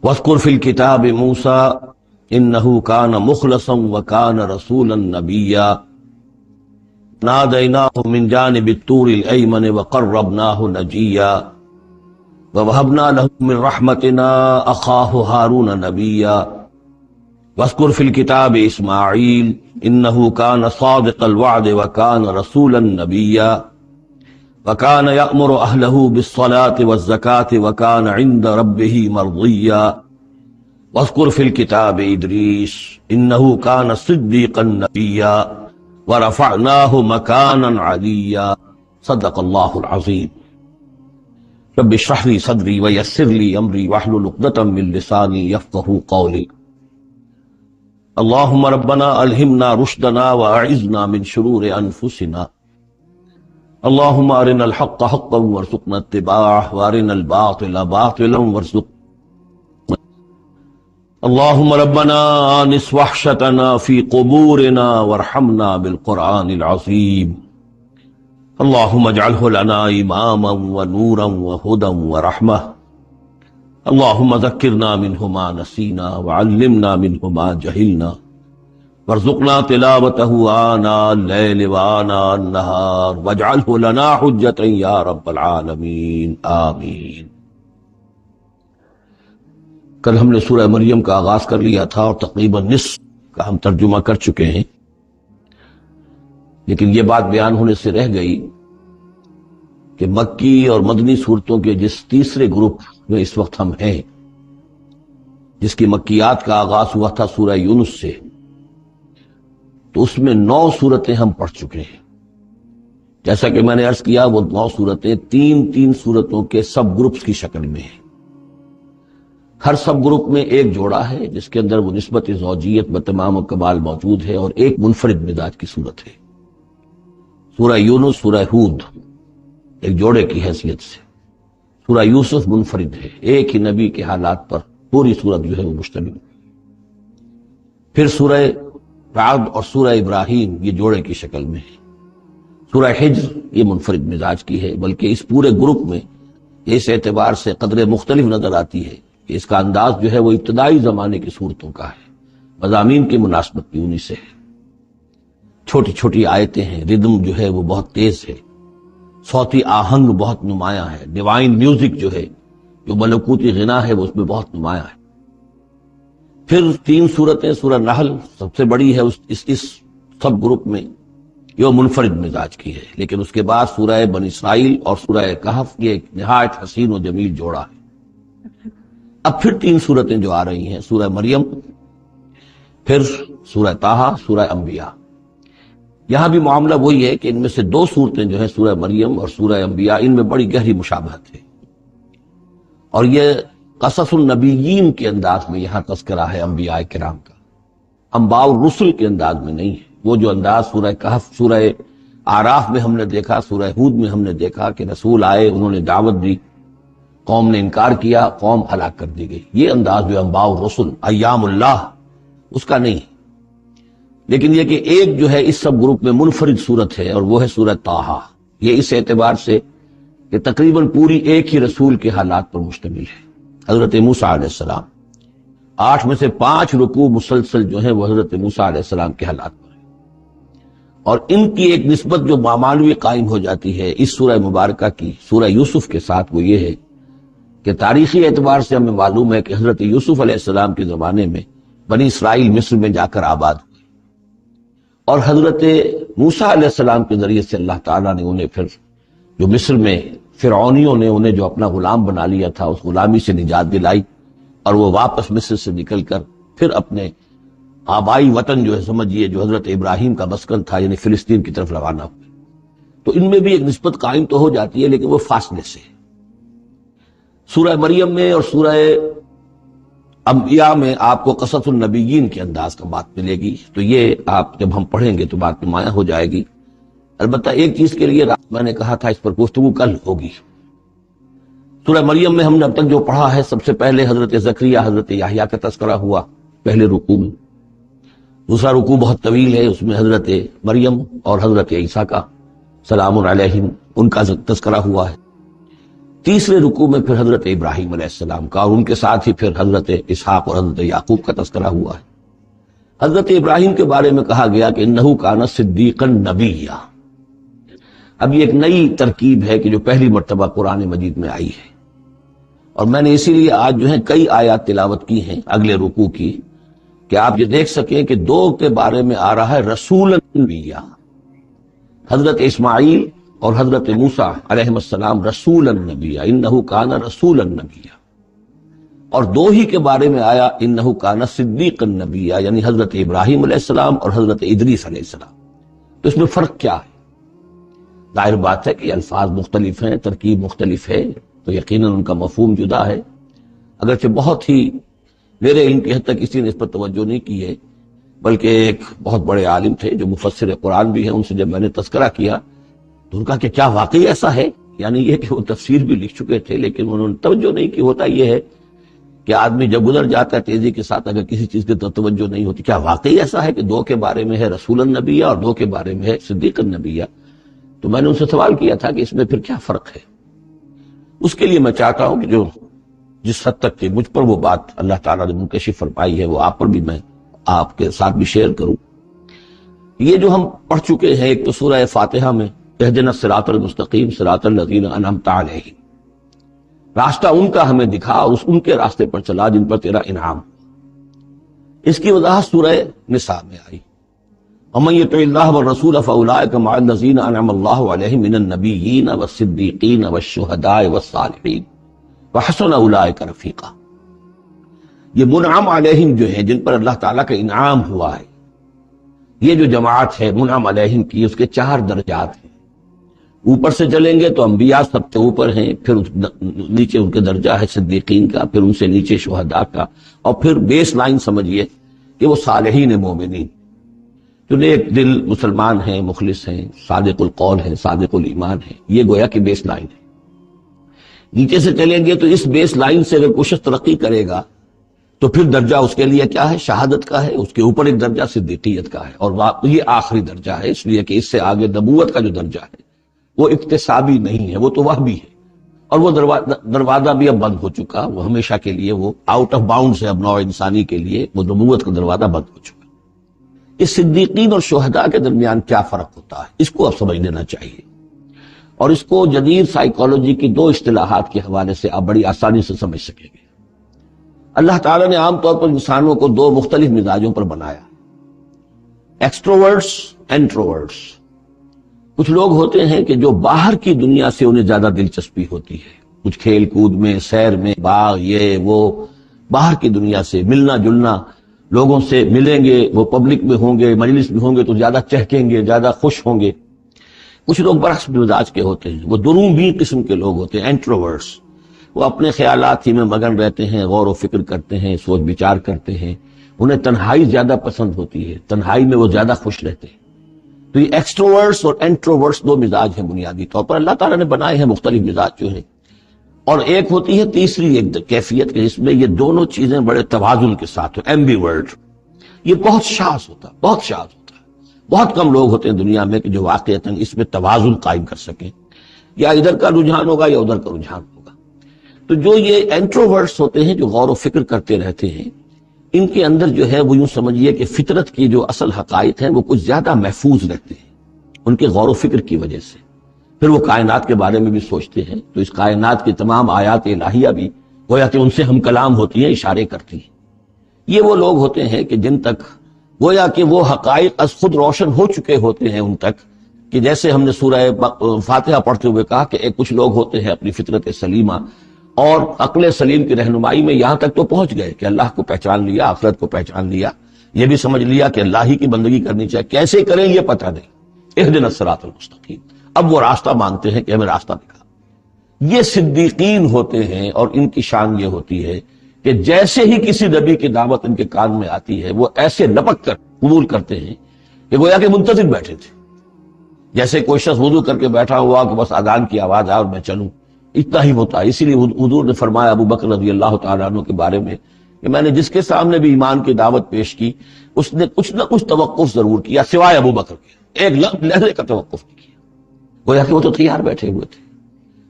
Speaker 1: واذکر فی الکتاب موسیٰ انہ کان مخلصا وکان رسولا نبیا. نادیناہ من جانب الطور الایمن وقربناہ نجیا. ووہبنا لہ من رحمتنا اخاہ ہارون نبیا. واذکر فی الکتاب اسماعیل انہ کان صادق الوعد وکان رسولا نبیا. وکان یأمر اہلہ بالصلاة والزکاة وکان عند ربہ مرضیا. واذکر فی الکتاب ادریس انہ کان صدیقا نبیا ورفعناہ مکانا علیا. صدق اللہ العظیم. رب اشرح لی صدری ویسر لی امری واحلل عقدۃ من لسانی یفقہوا قولی. اللہم ربنا الہمنا رشدنا واعذنا من شرور انفسنا. اللہم ارنا الحق حقا وارزقنا اتباعہ وارنا الباطل باطلا وارزقنا. اللہم ربنا آنس وحشتنا فی قبورنا وارحمنا بالقرآن العظیم. اللہم اجعلہ لنا اماما ونورا وہدا ورحمہ. اللہم ذکرنا منہ ما نسینا وعلمنا منہ ما جہلنا وارزقنا تلاوتہ آناء اللیل وآناء النہار واجعلہ لنا حجتا یا رب العالمین آمین. کل ہم نے سورہ مریم کا آغاز کر لیا تھا اور تقریباً نصف کا ہم ترجمہ کر چکے ہیں، لیکن یہ بات بیان ہونے سے رہ گئی کہ مکی اور مدنی صورتوں کے جس تیسرے گروپ میں اس وقت ہم ہیں، جس کی مکیات کا آغاز ہوا تھا سورہ یونس سے، تو اس میں 9 صورتیں ہم پڑھ چکے ہیں. جیسا کہ میں نے عرض کیا، وہ 9 صورتیں 3 صورتوں کے سب گروپس کی شکل میں ہیں. ہر سب گروپ میں ایک جوڑا ہے جس کے اندر وہ نسبت زوجیت بتمام و کمال موجود ہے، اور ایک منفرد مزاج کی صورت ہے. سورہ یونس، سورہ ہود ایک جوڑے کی حیثیت سے، سورہ یوسف منفرد ہے، ایک ہی نبی کے حالات پر پوری صورت جو ہے وہ مشتمل. پھر سورہ رعد اور سورہ ابراہیم یہ جوڑے کی شکل میں ہے. سورہ حجر یہ منفرد مزاج کی ہے، بلکہ اس پورے گروپ میں اس اعتبار سے قدرے مختلف نظر آتی ہے کہ اس کا انداز جو ہے وہ ابتدائی زمانے کی صورتوں کا ہے، مضامین کی مناسبت بھی انہی سے ہے. چھوٹی چھوٹی آیتیں ہیں، ردم جو ہے وہ بہت تیز ہے، صوتی آہنگ بہت نمایاں ہے، ڈیوائن میوزک جو ہے، جو ملکوتی غنا ہے، وہ اس میں بہت نمایاں ہے. پھر 3 صورتیں، سورہ نحل سب سے بڑی ہے اس سب گروپ میں، یہ منفرد مزاج کی ہے، لیکن اس کے بعد سورہ بنی اسرائیل اور سورہ کہف یہ ایک نہایت حسین و جمیل جوڑا ہے۔ اب پھر 3 سورتیں جو آ رہی ہیں، سورہ مریم، پھر سورہ طٰہٰ، سورہ انبیاء۔ یہاں بھی معاملہ وہی ہے کہ ان میں سے 2 سورتیں جو ہیں سورہ مریم اور سورہ انبیاء، ان میں بڑی گہری مشابہت ہے، اور یہ قصص النبیین کے انداز میں یہاں تذکرہ ہے انبیاء کرام کا، انباء الرسل کے انداز میں نہیں ہے۔ وہ جو انداز سورہ کہف، سورہ اعراف میں ہم نے دیکھا، سورہ ہود میں ہم نے دیکھا کہ رسول آئے، انہوں نے دعوت دی، قوم نے انکار کیا، قوم ہلاک کر دی گئی، یہ انداز جو انباء الرسل، ایام اللہ، اس کا نہیں ہے۔ لیکن یہ کہ ایک جو ہے اس سب گروپ میں منفرد صورت ہے، اور وہ ہے سورہ طٰہٰ۔ یہ اس اعتبار سے کہ تقریباً پوری ایک ہی رسول کے حالات پر مشتمل ہے، حضرت موسیٰ علیہ السلام۔ 8 میں سے 5 رکوع مسلسل جو ہیں وہ حضرت موسیٰ علیہ السلام کے حالات پر ہیں، اور ان کی ایک نسبت جو معنوی قائم ہو جاتی ہے اس سورہ مبارکہ کی سورہ یوسف کے ساتھ، وہ یہ ہے کہ تاریخی اعتبار سے ہمیں معلوم ہے کہ حضرت یوسف علیہ السلام کے زمانے میں بنی اسرائیل مصر میں جا کر آباد ہوئے، اور حضرت موسیٰ علیہ السلام کے ذریعے سے اللہ تعالیٰ نے انہیں پھر جو مصر میں فرعونیوں نے انہیں جو اپنا غلام بنا لیا تھا، اس غلامی سے نجات دلائی، اور وہ واپس مصر سے نکل کر پھر اپنے آبائی وطن جو ہے سمجھیے جو حضرت ابراہیم کا مسکن تھا یعنی فلسطین کی طرف روانہ ہوئے۔ تو ان میں بھی ایک نسبت قائم تو ہو جاتی ہے، لیکن وہ فاصلے سے۔ سورہ مریم میں اور سورہ انبیاء میں آپ کو قصص النبیین کے انداز کا بات ملے گی، تو یہ آپ جب ہم پڑھیں گے تو بات نمایاں ہو جائے گی۔ البتہ ایک چیز کے لیے میں نے کہا تھا اس پر گفتگو کل ہوگی۔ سورہ مریم میں ہم نے اب تک جو پڑھا ہے، سب سے پہلے حضرت زکریا، حضرت یحییٰ کا تذکرہ ہوا پہلے رکوع میں۔ دوسرا رکوع بہت طویل ہے، اس میں حضرت مریم اور حضرت عیسیٰ کا سلام علیہم ان کا تذکرہ ہوا ہے۔ تیسرے رکوع میں پھر حضرت ابراہیم علیہ السلام کا، اور ان کے ساتھ ہی پھر حضرت اسحاق اور حضرت یعقوب کا تذکرہ ہوا ہے۔ حضرت ابراہیم کے بارے میں کہا گیا کہ انہ کان صدیقا نبیّا۔ اب یہ ایک نئی ترکیب ہے کہ جو پہلی مرتبہ قرآن مجید میں آئی ہے، اور میں نے اسی لیے آج جو ہے کئی آیات تلاوت کی ہیں اگلے رکوع کی، کہ آپ یہ دیکھ سکیں کہ 2 کے بارے میں آ رہا ہے رسول نبیّا، حضرت اسماعیل اور حضرت موسیٰ علیہ السلام رسول النبی، انہ کان رسول النبی، اور 2 ہی کے بارے میں آیا انہ کان صدیق النبی، یعنی حضرت ابراہیم علیہ السلام اور حضرت ادریس علیہ السلام۔ تو اس میں فرق کیا ہے؟ ظاہر بات ہے کہ الفاظ مختلف ہیں، ترکیب مختلف ہے، تو یقیناً ان کا مفہوم جدا ہے۔ اگرچہ بہت ہی میرے علم کی حد تک اسی نے اس پر توجہ نہیں کی ہے، بلکہ ایک بہت بڑے عالم تھے جو مفسر قرآن بھی ہیں، ان سے جب میں نے تذکرہ کیا تو ان کا کہ کیا واقعی ایسا ہے؟ یعنی یہ کہ وہ تفسیر بھی لکھ چکے تھے لیکن انہوں نے توجہ نہیں کی۔ ہوتا یہ ہے کہ آدمی جب گزر جاتا ہے تیزی کے ساتھ، اگر کسی چیز کی توجہ نہیں ہوتی، کیا واقعی ایسا ہے کہ 2 کے بارے میں ہے رسول النبی اور 2 کے بارے میں ہے صدیق النبی؟ تو میں نے ان سے سوال کیا تھا کہ اس میں پھر کیا فرق ہے؟ اس کے لیے میں چاہتا ہوں کہ جو جس حد تک کہ مجھ پر وہ بات اللہ تعالیٰ نے منکشف فرمائی ہے وہ آپ پر بھی میں آپ کے ساتھ بھی شیئر کروں۔ یہ جو ہم پڑھ چکے ہیں، ایک تو سورہ فاتحہ میں اہدنا الصراط المستقیم صراط الذین انعمت علیہم، راستہ ان کا ہمیں دکھا اور ان کے راستے پر چلا جن پر تیرا انعام۔ اس کی وضاحت سورہ نساء میں آئی، ومن یطع اللہ والرسول فاولئک مع الذین انعم اللہ علیہم من النبیین والصدیقین والشہداء والصالحین وحسن اولئک رفیقا۔ یہ منعم علیہم جو ہیں، جن پر اللہ تعالیٰ کا انعام ہوا ہے، یہ جو جماعت ہے منعم علیہم کی، اس کے 4 درجات ہیں۔ اوپر سے چلیں گے تو انبیاء سب سے اوپر ہیں، پھر نیچے ان کے درجہ ہے صدیقین کا، پھر ان سے نیچے شہداء کا، اور پھر بیس لائن سمجھیے کہ وہ صالحین مومنین جو نیک دل مسلمان ہیں، مخلص ہیں، صادق القول ہیں، صادق الایمان ہیں، یہ گویا کہ بیس لائن ہے۔ نیچے سے چلیں گے تو اس بیس لائن سے اگر کوشش ترقی کرے گا تو پھر درجہ اس کے لیے کیا ہے؟ شہادت کا ہے، اس کے اوپر ایک درجہ صدیقیت کا ہے، اور یہ آخری درجہ ہے، اس لیے کہ اس سے آگے نبوت کا جو درجہ ہے وہ اکتسابی نہیں ہے، وہ تو وہ بھی ہے، اور وہ دروازہ بھی اب بند ہو چکا، وہ ہمیشہ کے لیے وہ آؤٹ آف باؤنڈز ہے اب نوع انسانی کے لیے، وہ نبوت کا دروازہ بند ہو چکا۔ اس صدیقین اور شہداء کے درمیان کیا فرق ہوتا ہے، اس کو اب سمجھ لینا چاہیے، اور اس کو جدید سائیکالوجی کی 2 اصطلاحات کے حوالے سے آپ بڑی آسانی سے سمجھ سکیں گے۔ اللہ تعالیٰ نے عام طور پر انسانوں کو 2 مختلف مزاجوں پر بنایا، ایکسٹروورٹس، انٹروورٹس۔ کچھ لوگ ہوتے ہیں کہ جو باہر کی دنیا سے انہیں زیادہ دلچسپی ہوتی ہے، کچھ کھیل کود میں، سیر میں، باغ، یہ وہ، باہر کی دنیا سے ملنا جلنا، لوگوں سے ملیں گے، وہ پبلک میں ہوں گے، مجلس میں ہوں گے تو زیادہ چہکیں گے، زیادہ خوش ہوں گے۔ کچھ لوگ برعکس مزاج کے ہوتے ہیں، وہ دروبین قسم کے لوگ ہوتے ہیں، انٹروورٹس، وہ اپنے خیالات ہی میں مگن رہتے ہیں، غور و فکر کرتے ہیں، سوچ بچار کرتے ہیں، انہیں تنہائی زیادہ پسند ہوتی ہے، تنہائی میں وہ زیادہ خوش رہتے ہیں۔ تو یہ ایکسٹروورٹس اور انٹروورٹس دو مزاج ہیں بنیادی طور پر، اللہ تعالیٰ نے بنائے ہیں مختلف مزاج جو ہیں۔ اور ایک ہوتی ہے تیسری ایک کیفیت کہ جس میں یہ دونوں چیزیں بڑے توازن کے ساتھ ہو، ایمبیورٹ۔ یہ بہت شاذ ہوتا ہے، بہت شاذ ہوتا ہے، بہت کم لوگ ہوتے ہیں دنیا میں کہ جو واقعتاً اس میں توازن قائم کر سکیں، یا ادھر کا رجحان ہوگا یا ادھر کا رجحان ہوگا۔ تو جو یہ انٹروورٹس ہوتے ہیں، جو غور و فکر کرتے رہتے ہیں، ان کے اندر جو ہے وہ یوں سمجھیے کہ فطرت کی جو اصل حقائق ہیں وہ کچھ زیادہ محفوظ رہتے ہیں ان کے غور و فکر کی وجہ سے۔ پھر وہ کائنات کے بارے میں بھی سوچتے ہیں تو اس کائنات کی تمام آیات الہیہ بھی گویا کہ ان سے ہم کلام ہوتی ہیں، اشارے کرتی ہیں۔ یہ وہ لوگ ہوتے ہیں کہ جن تک گویا کہ وہ حقائق از خود روشن ہو چکے ہوتے ہیں ان تک، کہ جیسے ہم نے سورہ فاتحہ پڑھتے ہوئے کہا کہ کچھ لوگ ہوتے ہیں اپنی فطرت سلیمہ اور عقل سلیم کی رہنمائی میں یہاں تک تو پہنچ گئے کہ اللہ کو پہچان لیا، آخرت کو پہچان لیا، یہ بھی سمجھ لیا کہ اللہ ہی کی بندگی کرنی چاہیے، کیسے کریں یہ پتہ نہیں، اہدنا الصراط المستقیم، اب وہ راستہ مانگتے ہیں کہ ہمیں راستہ دکھا۔ یہ صدیقین ہوتے ہیں، اور ان کی شان یہ ہوتی ہے کہ جیسے ہی کسی نبی کی دعوت ان کے کان میں آتی ہے وہ ایسے لپک کر قبول کرتے ہیں کہ گویا کہ منتظر بیٹھے تھے، جیسے کوئی شخص وضو کر کے بیٹھا ہوا کہ بس اذان کی آواز آئے اور میں چلوں، اتنا ہی ہوتا ہے۔ اسی لیے حضور نے فرمایا ابو بکر رضی اللہ تعالیٰ عنہ کے بارے میں کہ میں نے جس کے سامنے بھی ایمان کی دعوت پیش کی اس نے کچھ نہ کچھ توقف ضرور کیا سوائے ابو بکر کے، ایک لحظے کا توقف نہیں کیا، گویا کہ وہ تو تیار بیٹھے ہوئے تھے۔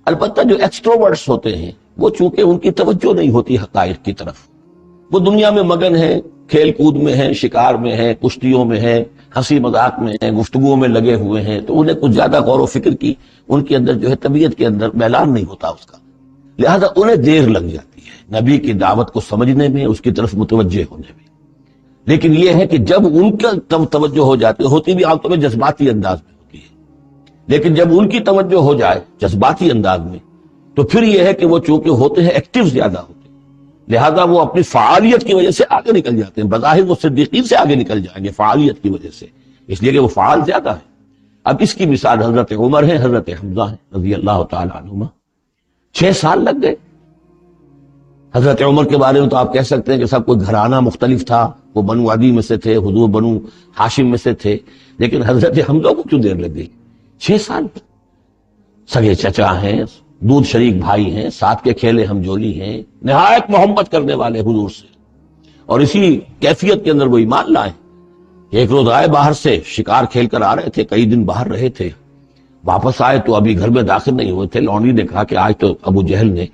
Speaker 1: البتہ جو ایکسٹروورٹس ہوتے ہیں وہ چونکہ ان کی توجہ نہیں ہوتی حقائق کی طرف، وہ دنیا میں مگن ہیں، کھیل کود میں ہیں، شکار میں ہیں، کشتیوں میں ہیں، ہنسی مذاق میں ہیں، گفتگو میں لگے ہوئے ہیں، تو انہیں کچھ زیادہ غور و فکر کی ان کے اندر جو ہے طبیعت کے اندر میلان نہیں ہوتا اس کا، لہذا انہیں دیر لگ جاتی ہے نبی کی دعوت کو سمجھنے میں، اس کی طرف متوجہ ہونے میں۔ لیکن یہ ہے کہ جب ان کا توجہ ہو جاتی، ہوتی بھی عام طور پہ جذباتی انداز میں ہوتی ہے، لیکن جب ان کی توجہ ہو جائے جذباتی انداز میں تو پھر یہ ہے کہ وہ چونکہ ہوتے ہیں ایکٹیو زیادہ ہوتے ہیں، لہذا وہ اپنی فعالیت کی وجہ سے آگے نکل جاتے ہیں، بظاہر وہ صدیقین سے آگے نکل جائیں گے فعالیت کی وجہ سے، اس لیے کہ وہ فعال زیادہ ہے۔ اب اس کی مثال حضرت عمر ہے، حضرت حمزہ ہے رضی اللہ تعالیٰ عنہما، 6 سال لگ گئے۔ حضرت عمر کے بارے میں تو آپ کہہ سکتے ہیں کہ سب کوئی گھرانہ مختلف تھا، وہ بنو عدی میں سے تھے، حضور بنو ہاشم میں سے تھے، لیکن حضرت حمزہ کو کیوں دیر لگ گئی؟ 6 سال، سگے چچا ہیں، دودھ شریک بھائی ہیں، ساتھ کے کھیلے ہم جولی ہیں، نہایت محبت کرنے والے حضور سے، اور اسی کیفیت کے اندر وہ ایمان لائے۔ ایک روز آئے باہر سے، شکار کھیل کر آ رہے تھے، کئی دن باہر رہے تھے، واپس آئے تو ابھی گھر میں داخل نہیں ہوئے تھے، لونڈی نے کہا کہ آج تو ابو جہل نے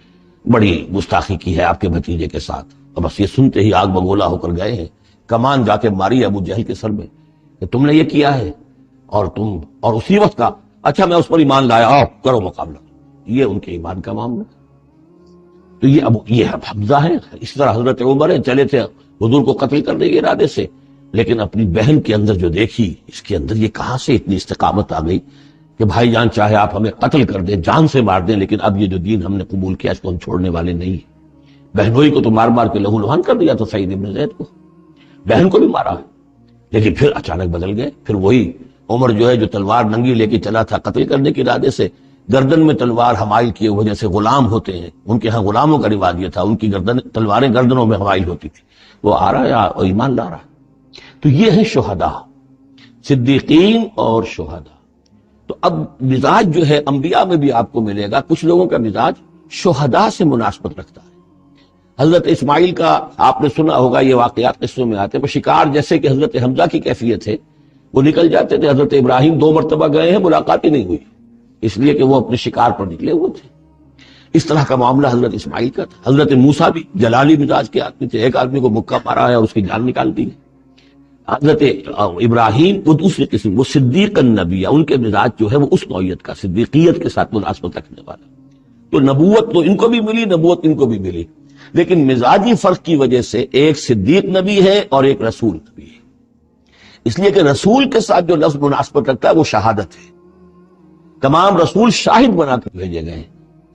Speaker 1: بڑی گستاخی کی ہے آپ کے بھتیجے کے ساتھ، اور بس یہ سنتے ہی آگ بگولا ہو کر گئے ہیں، کمان جا کے ماری ابو جہل کے سر میں کہ تم نے یہ کیا ہے، اور اسی وقت کا اچھا میں اس پر ایمان لایا، آؤ کرو مقابلہ۔ یہ ان کے ایمان کا معاملہ۔ تو یہ حمزہ ہے، اس طرح حضرت عمر ہے، چلے تھے حضور کو قتل کرنے کے ارادے سے، لیکن اپنی بہن کے اندر جو دیکھی، اس کے اندر یہ کہاں سے اتنی استقامت آ گئی کہ بھائی جان چاہے آپ ہمیں قتل کر دیں، جان سے مار دیں، لیکن اب یہ جو دین ہم نے قبول کیا اس کو ہم چھوڑنے والے نہیں ہیں۔ بہنوئی کو تو مار مار کے لہو لہان کر دیا تھا سعید بن زید کو، بہن کو بھی مارا ہے، لیکن پھر اچانک بدل گئے۔ پھر وہی عمر جو ہے جو تلوار ننگی لے کے چلا تھا قتل کرنے کے ارادے سے، گردن میں تلوار حمائل کیے وجہ سے غلام ہوتے ہیں، ان کے ہاں غلاموں کا رواج یہ تھا، ان کی تلواریں گردنوں میں حمائل ہوتی تھی، وہ آ رہا ہے اور ایمان لا رہا ہے۔ تو یہ ہیں شہداء، صدیقین اور شہداء۔ تو اب مزاج جو ہے انبیاء میں بھی آپ کو ملے گا، کچھ لوگوں کا مزاج شہداء سے مناسبت رکھتا ہے۔ حضرت اسماعیل کا آپ نے سنا ہوگا، یہ واقعات قصوں میں آتے ہیں، شکار جیسے کہ حضرت حمزہ کی کیفیت ہے، وہ نکل جاتے تھے۔ حضرت ابراہیم 2 مرتبہ گئے ہیں، ملاقات ہی نہیں ہوئی، اس لیے کہ وہ اپنے شکار پر نکلے ہوئے تھے۔ اس طرح کا معاملہ حضرت اسماعیل کا تھا۔ حضرت موسیٰ بھی جلالی مزاج کے آدمی تھے، ایک آدمی کو مکہ مارا ہے اور اس کی جان نکال دی ہے۔ حضرت ابراہیم وہ دوسری قسم، وہ صدیق النبی، ان کے مزاج جو ہے وہ اس نوعیت کا، صدیقیت کے ساتھ مناسبت رکھنے والا۔ تو نبوت تو ان کو بھی ملی، نبوت ان کو بھی ملی، لیکن مزاجی فرق کی وجہ سے ایک صدیق نبی ہے اور ایک رسول نبی ہے، اس لیے کہ رسول کے ساتھ جو لفظ مناسبت رکھتا ہے وہ شہادت ہے، تمام رسول شاہد بنا کر بھیجے گئے ہیں۔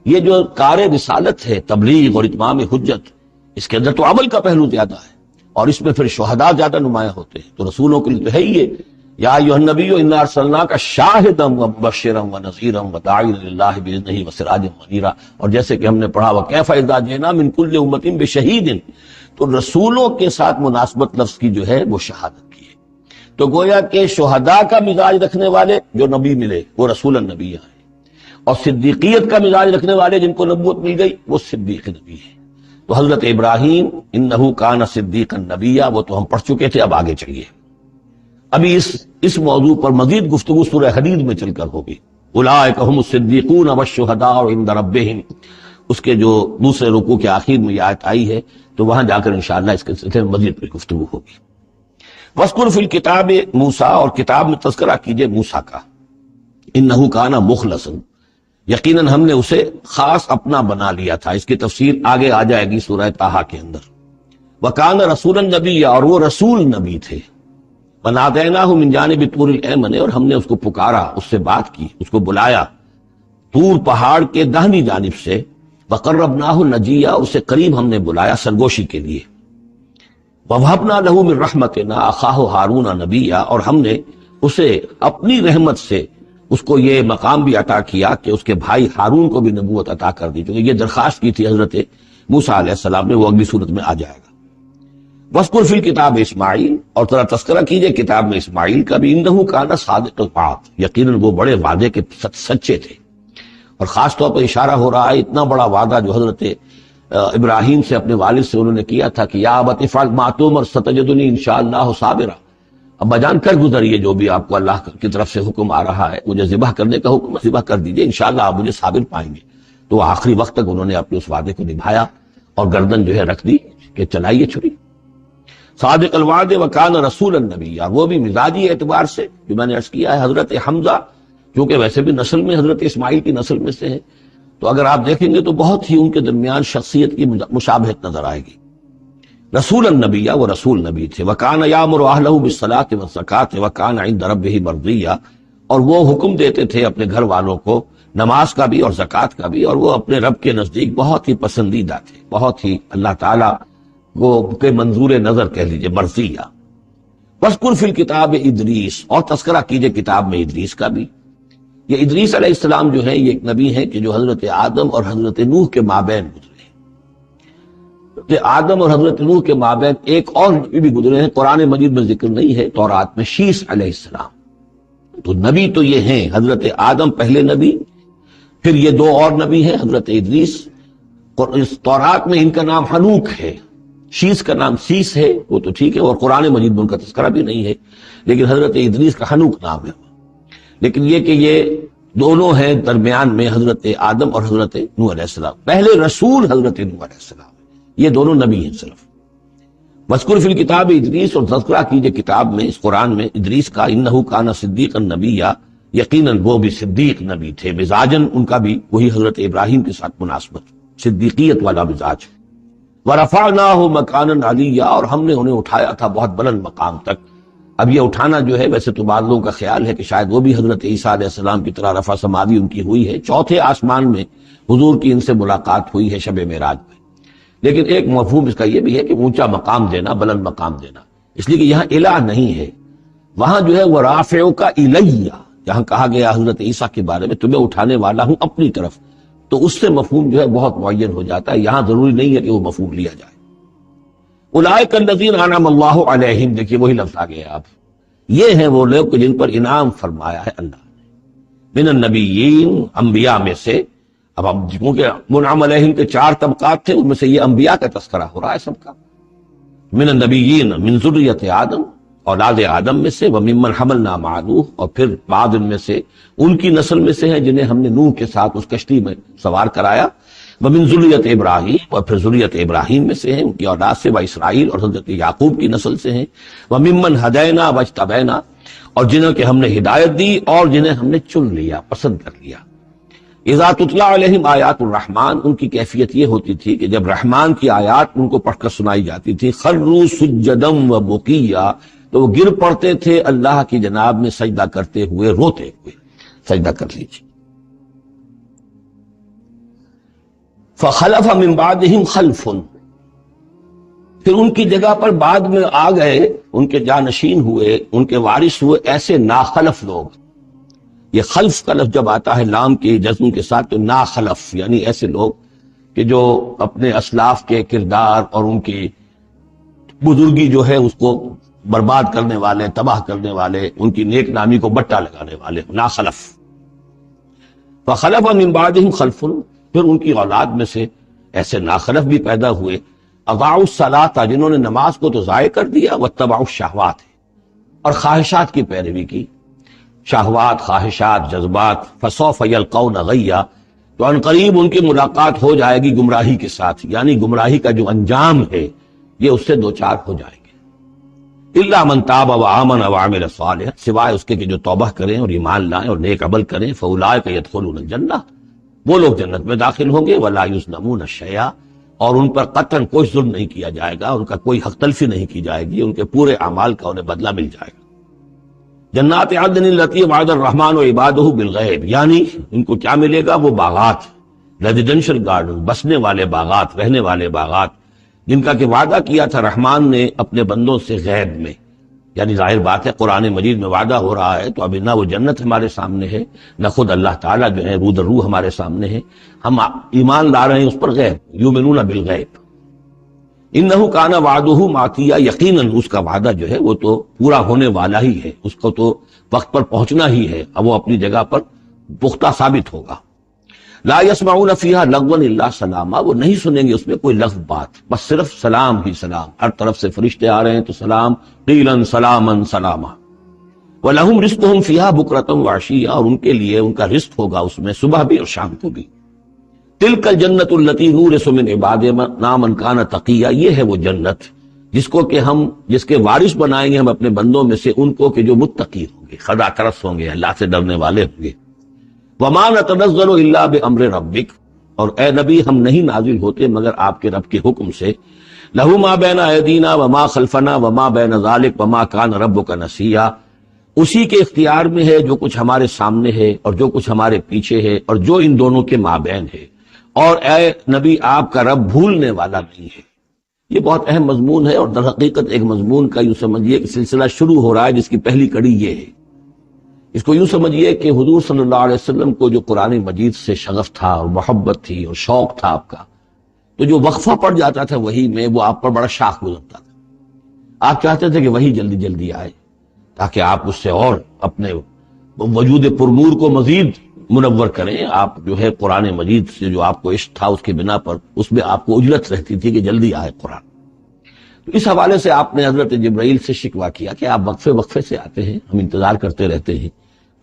Speaker 1: یہ جو کار رسالت ہے، تبلیغ اور اتمام حجت، اس کے اندر تو عمل کا پہلو زیادہ ہے، اور اس میں پھر شہداء زیادہ نمایاں ہوتے ہیں۔ تو رسولوں کے لیے تو ہے ہی یہ، یا ایھا النبی انا ارسلناک شاہدا ومبشرا ونذیرا وداعیا الی اللہ باذنہ وسراجا منیرا، اور جیسے کہ ہم نے پڑھا وکیف اذا جئنا من کل امۃ بشہید، تو رسولوں کے ساتھ مناسبت لفظ کی جو ہے وہ شہادت کی ہے۔ تو گویا کہ شہداء کا مزاج رکھنے والے جو نبی ملے وہ رسول النبی ہیں، اور صدیقیت کا مزاج رکھنے والے جن کو نبوت مل گئی وہ صدیق نبی ہے۔ تو حضرت ابراہیم انہ کان صدیقا نبیا، وہ تو ہم پڑھ چکے تھے، اب آگے چلیے۔ ابھی اس موضوع پر مزید گفتگو سورہ حدید میں چل کر ہوگی۔ اولئک ھم الصدیقون والشہداء عند ربہم، اس کے جو دوسرے رکوع کے آخر میں یہ آیت آئی ہے، تو وہاں جا کر انشاءاللہ اس کے سلسلے میں مزید پر گفتگو ہوگی۔ وَاذْكُرْ فِي الْكِتَابِ موسیٰ، اور کتاب میں تذکرہ کیجئے موسیٰ کا، انہ کان مخلصا، یقیناً ہم نے اسے خاص اپنا بنا لیا تھا۔ اس کی تفسیر آگے آ جائے گی سورہ طٰہٰ کے اندر۔ وَكَانَ رَسُولًا نَبِيًّا، اور وہ رسول نبی تھے۔ وَنَادَيْنَاهُ مِن جَانِبِ طُورِ الْأَيْمَنِ، اور ہم نے اس کو پکارا، اس سے بات کی، اس کو بلایا طور پہاڑ کے داہنی جانب سے۔ وَقَرَّبْنَاهُ نَجِيًّا، اسے قریب ہم نے بلایا سرگوشی کے لیے۔ وَوَهَبْنَا لَهُ مِن رَحْمَتِنَا أَخَاهُ هَارُونَ نَبِيًّا، اور ہم نے اسے اپنی رحمت سے اس کو یہ مقام بھی عطا کیا کہ اس کے بھائی ہارون کو بھی نبوت عطا کر دی، چونکہ یہ درخواست کی تھی حضرت موسیٰ علیہ السلام نے، وہ اگلی صورت میں آ جائے گا۔ وَاذْكُرْ فِي الْكِتَابِ اسماعیل، اور ذرا تذکرہ کیجئے کتاب میں اسماعیل کا بھی، انہ کان صادق الوعد، یقیناً وہ بڑے وعدے کے سچے تھے۔ اور خاص طور پر اشارہ ہو رہا ہے اتنا بڑا وعدہ جو حضرت ابراہیم سے اپنے والد سے انہوں نے کیا تھا کہ یا ابت افعل ما تؤمر ستجدنی انشاءاللہ صابرا، ابا جان کر گزریے جو بھی آپ کو اللہ کی طرف سے حکم آ رہا ہے، مجھے ذبح کرنے کا حکم ذبح کر دیجئے، انشاءاللہ آپ مجھے صابر پائیں گے۔ تو آخری وقت تک انہوں نے اپنے اس وعدے کو نبھایا اور گردن جو ہے رکھ دی کہ چلائیے چھری۔ صادق الوعد وکان رسول النبی، وہ بھی مزاجی اعتبار سے جو میں نے عرض کیا ہے، حضرت حمزہ جو کہ ویسے بھی نسل میں حضرت اسماعیل کی نسل میں سے ہے، تو اگر آپ دیکھیں گے تو بہت ہی ان کے درمیان شخصیت کی مشابہت نظر آئے گی۔ رسول النبی، وہ رسول نبی تھے۔ وکان یامر اہلہ بالصلاۃ والزکاۃ وکان عند ربہ مرضیہ، اور وہ حکم دیتے تھے اپنے گھر والوں کو نماز کا بھی اور زکوٰۃ کا بھی، اور وہ اپنے رب کے نزدیک بہت ہی پسندیدہ تھے، بہت ہی اللہ تعالیٰ وہ کے منظور نظر کہہ لیجئے، مرضیہ۔ وَاذْكُرْ فِي الْكِتَابِ ادریس، اور تذکرہ کیجئے کتاب میں ادریس کا بھی۔ یہ ادریس علیہ السلام جو ہے یہ ایک نبی ہے کہ جو حضرت آدم اور حضرت نوح کے مابین گزرے ہیں۔ حضرت آدم اور حضرت نوح کے مابین ایک اور نبی بھی گزرے ہیں، قرآن مجید میں ذکر نہیں ہے، تورات میں شیس علیہ السلام۔ تو نبی تو یہ ہیں، حضرت آدم پہلے نبی، پھر یہ دو اور نبی ہیں حضرت ادریس۔ اس تورات میں ان کا نام حنوک ہے، شیس کا نام سیس ہے، وہ تو ٹھیک ہے، اور قرآن مجید میں ان کا تذکرہ بھی نہیں ہے، لیکن حضرت ادریس کا حنوک نام ہے۔ لیکن یہ کہ یہ دونوں ہیں درمیان میں حضرت آدم اور حضرت نوح علیہ السلام، پہلے رسول حضرت نوح علیہ السلام، یہ دونوں نبی ہیں صرف۔ وَاذْكُرْ فِي الْكِتَابِ ادریس، اور تذکرہ کیجئے کتاب میں اس قرآن میں ادریس کا، انہ کان صدیقا نبیا، یقیناً وہ بھی صدیق نبی تھے، مزاجن ان کا بھی وہی حضرت ابراہیم کے ساتھ مناسبت، صدیقیت والا مزاج۔ وَرَفَعْنَاهُ مَكَانًا عَلِيًّا، اور ہم نے انہیں اٹھایا تھا بہت بلند مقام تک۔ اب یہ اٹھانا جو ہے ویسے تو بعض لوگوں کا خیال ہے کہ شاید وہ بھی حضرت عیسیٰ علیہ السلام کی طرح رفع سماوی ان کی ہوئی ہے، چوتھے آسمان میں حضور کی ان سے ملاقات ہوئی ہے شب معراج میں۔ لیکن ایک مفہوم اس کا یہ بھی ہے کہ اونچا مقام دینا، بلند مقام دینا، اس لیے کہ یہاں الہ نہیں ہے، وہاں جو ہے وہ رافعک الیہ، جہاں کہا گیا حضرت عیسیٰ کے بارے میں تمہیں اٹھانے والا ہوں اپنی طرف، تو اس سے مفہوم جو ہے بہت معین ہو جاتا ہے، یہاں ضروری نہیں ہے کہ وہ مفہوم لیا جائے۔ اولئک الذین انعم اللہ علیہم، دیکھیے وہی لفظ آ گیا، اب یہ ہیں وہ لوگ جن پر انعام فرمایا ہے اللہ نے، من النبیین، انبیاء میں سے۔ اب ہم کیونکہ منعم علیہم کے 4 طبقات تھے، ان میں سے یہ انبیاء کا تذکرہ ہو رہا ہے سب کا۔ من النبیین من ذریۃ آدم، اولاد آدم میں سے، وممن حملنا مع نوح، اور پھر بعد ان میں سے ان کی نسل میں سے ہیں جنہیں ہم نے نوح کے ساتھ اس کشتی میں سوار کرایا، ومن ذریۃ ابراہیم، اور پھر ذریۃ ابراہیم میں سے ہیں، ان کی اولاد سے، و اسرائیل، اور حضرت یعقوب کی نسل سے ہیں، وممن ہدینا واجتبینا، اور جنہیں کہ ہم نے ہدایت دی اور جنہیں ہم نے چن لیا، پسند کر لیا۔ اذا تتلیٰ علیہم آیات الرحمن، ان کی کیفیت یہ ہوتی تھی کہ جب رحمان کی آیات ان کو پڑھ کر سنائی جاتی تھی، خروا سجدا و بکیا، تو وہ گر پڑتے تھے اللہ کی جناب میں سجدہ کرتے ہوئے، روتے ہوئے، سجدہ کر لیجیے۔ فخلف من بعدہم خلف، پھر ان کی جگہ پر بعد میں آ گئے، ان کے جانشین ہوئے، ان کے وارث ہوئے ایسے ناخلف لوگ۔ یہ خلف کا لفظ جب آتا ہے لام کے جزم کے ساتھ تو ناخلف یعنی ایسے لوگ کہ جو اپنے اسلاف کے کردار اور ان کی بزرگی جو ہے اس کو برباد کرنے والے، تباہ کرنے والے، ان کی نیک نامی کو بٹا لگانے والے، ناخلف۔ فخلف من بعدہم خلف، پھر ان کی اولاد میں سے ایسے ناخلف بھی پیدا ہوئے، اضاعوا الصلاۃ، جنہوں نے نماز کو تو ضائع کر دیا، واتبعوا الشہوات، اور خواہشات کی پیروی کی، شہوات، خواہشات، جذبات، فسوف یلقون غیا، تو ان قریب ان کی ملاقات ہو جائے گی گمراہی کے ساتھ، یعنی گمراہی کا جو انجام ہے یہ اس سے دوچار ہو جائیں گے۔ الا من تاب وآمن وعمل صالحا، سوائے اس کے کہ جو توبہ کریں اور ایمان لائیں اور نیک عمل کریں، فاولئک یدخلون الجنہ، وہ لوگ جنت میں داخل ہوں گے، ولا یظلمون شیئا، اور ان پر قطعاً کوئی ظلم نہیں کیا جائے گا، ان کا کوئی حق تلفی نہیں کی جائے گی، ان کے پورے اعمال کا انہیں بدلہ مل جائے گا۔ جنات عدن التی وعد الرحمن وعبادہ بالغیب، یعنی ان کو کیا ملے گا؟ وہ باغات، ریزیڈینشل گارڈن، بسنے والے باغات، رہنے والے باغات، جن کا کہ وعدہ کیا تھا رحمان نے اپنے بندوں سے غیب میں، یعنی ظاہر بات ہے قرآن مجید میں وعدہ ہو رہا ہے تو ابھی نہ وہ جنت ہمارے سامنے ہے، نہ خود اللہ تعالیٰ جو ہے روح در روح ہمارے سامنے ہے، ہم ایمان لا رہے ہیں اس پر غیب، یؤمنون بالغیب۔ انہ کان وعدہ ماتیا، یقیناً اس کا وعدہ جو ہے وہ تو پورا ہونے والا ہی ہے، اس کو تو وقت پر پہنچنا ہی ہے، اب وہ اپنی جگہ پر پختہ ثابت ہوگا۔ لا یسمعون فیہا لغوا الا سلاما، وہ نہیں سنیں گے اس میں کوئی لغو بات، بس صرف سلام ہی سلام، ہر طرف سے فرشتے آ رہے ہیں تو سلام، قیلا سلاما سلاما۔ وَلَهُمْ رِزْقُهُمْ فِيهَا بُكْرَةً وَعَشِيًّا، اور ان کے لیے ان کا رزق ہوگا اس میں صبح بھی اور شام کو بھی۔ تِلْكَ الْجَنَّةُ الَّتِي نُورِثُ مِنْ عِبَادِنَا مَنْ كَانَ تَقِيًّا، یہ ہے وہ جنت جس کو کہ ہم جس کے وارث بنائیں گے ہم اپنے بندوں میں سے ان کو کہ جو متقی ہوں گے، خدا ترس ہوں گے، اللہ سے ڈرنے والے ہوں گے۔ وَمَا نَتَنَزَّلُ إِلَّا بِأَمْرِ رَبِّكَ، اور اے نبی ہم نہیں نازل ہوتے مگر آپ کے رب کے حکم سے۔ لَهُ مَا بَيْنَ أَيْدِينَا وَمَا خَلْفَنَا وَمَا بَيْنَ ذَلِكَ وَمَا كَانَ رَبُّكَ نَسِيًّا، اسی کے اختیار میں ہے جو کچھ ہمارے سامنے ہے اور جو کچھ ہمارے پیچھے ہے اور جو ان دونوں کے مابین ہے، اور اے نبی آپ کا رب بھولنے والا نہیں ہے۔ یہ بہت اہم مضمون ہے، اور در حقیقت ایک مضمون کا یوں سمجھیے کہ سلسلہ شروع ہو رہا ہے جس کی پہلی کڑی یہ ہے۔ اس کو یوں سمجھیے کہ حضور صلی اللہ علیہ وسلم کو جو قرآن مجید سے شغف تھا اور محبت تھی اور شوق تھا آپ کا، تو جو وقفہ پڑ جاتا تھا وہی میں وہ آپ پر بڑا شاخ گزرتا تھا، آپ چاہتے تھے کہ وہی جلدی جلدی آئے تاکہ آپ اس سے اور اپنے وجود پرنور کو مزید منور کریں۔ آپ جو ہے قرآن مجید سے جو آپ کو عشق تھا اس کے بنا پر اس میں آپ کو اجلت رہتی تھی کہ جلدی آئے قرآن۔ تو اس حوالے سے آپ نے حضرت جبرائیل سے شکوہ کیا کہ آپ وقفے وقفے سے آتے ہیں، ہم انتظار کرتے رہتے ہیں۔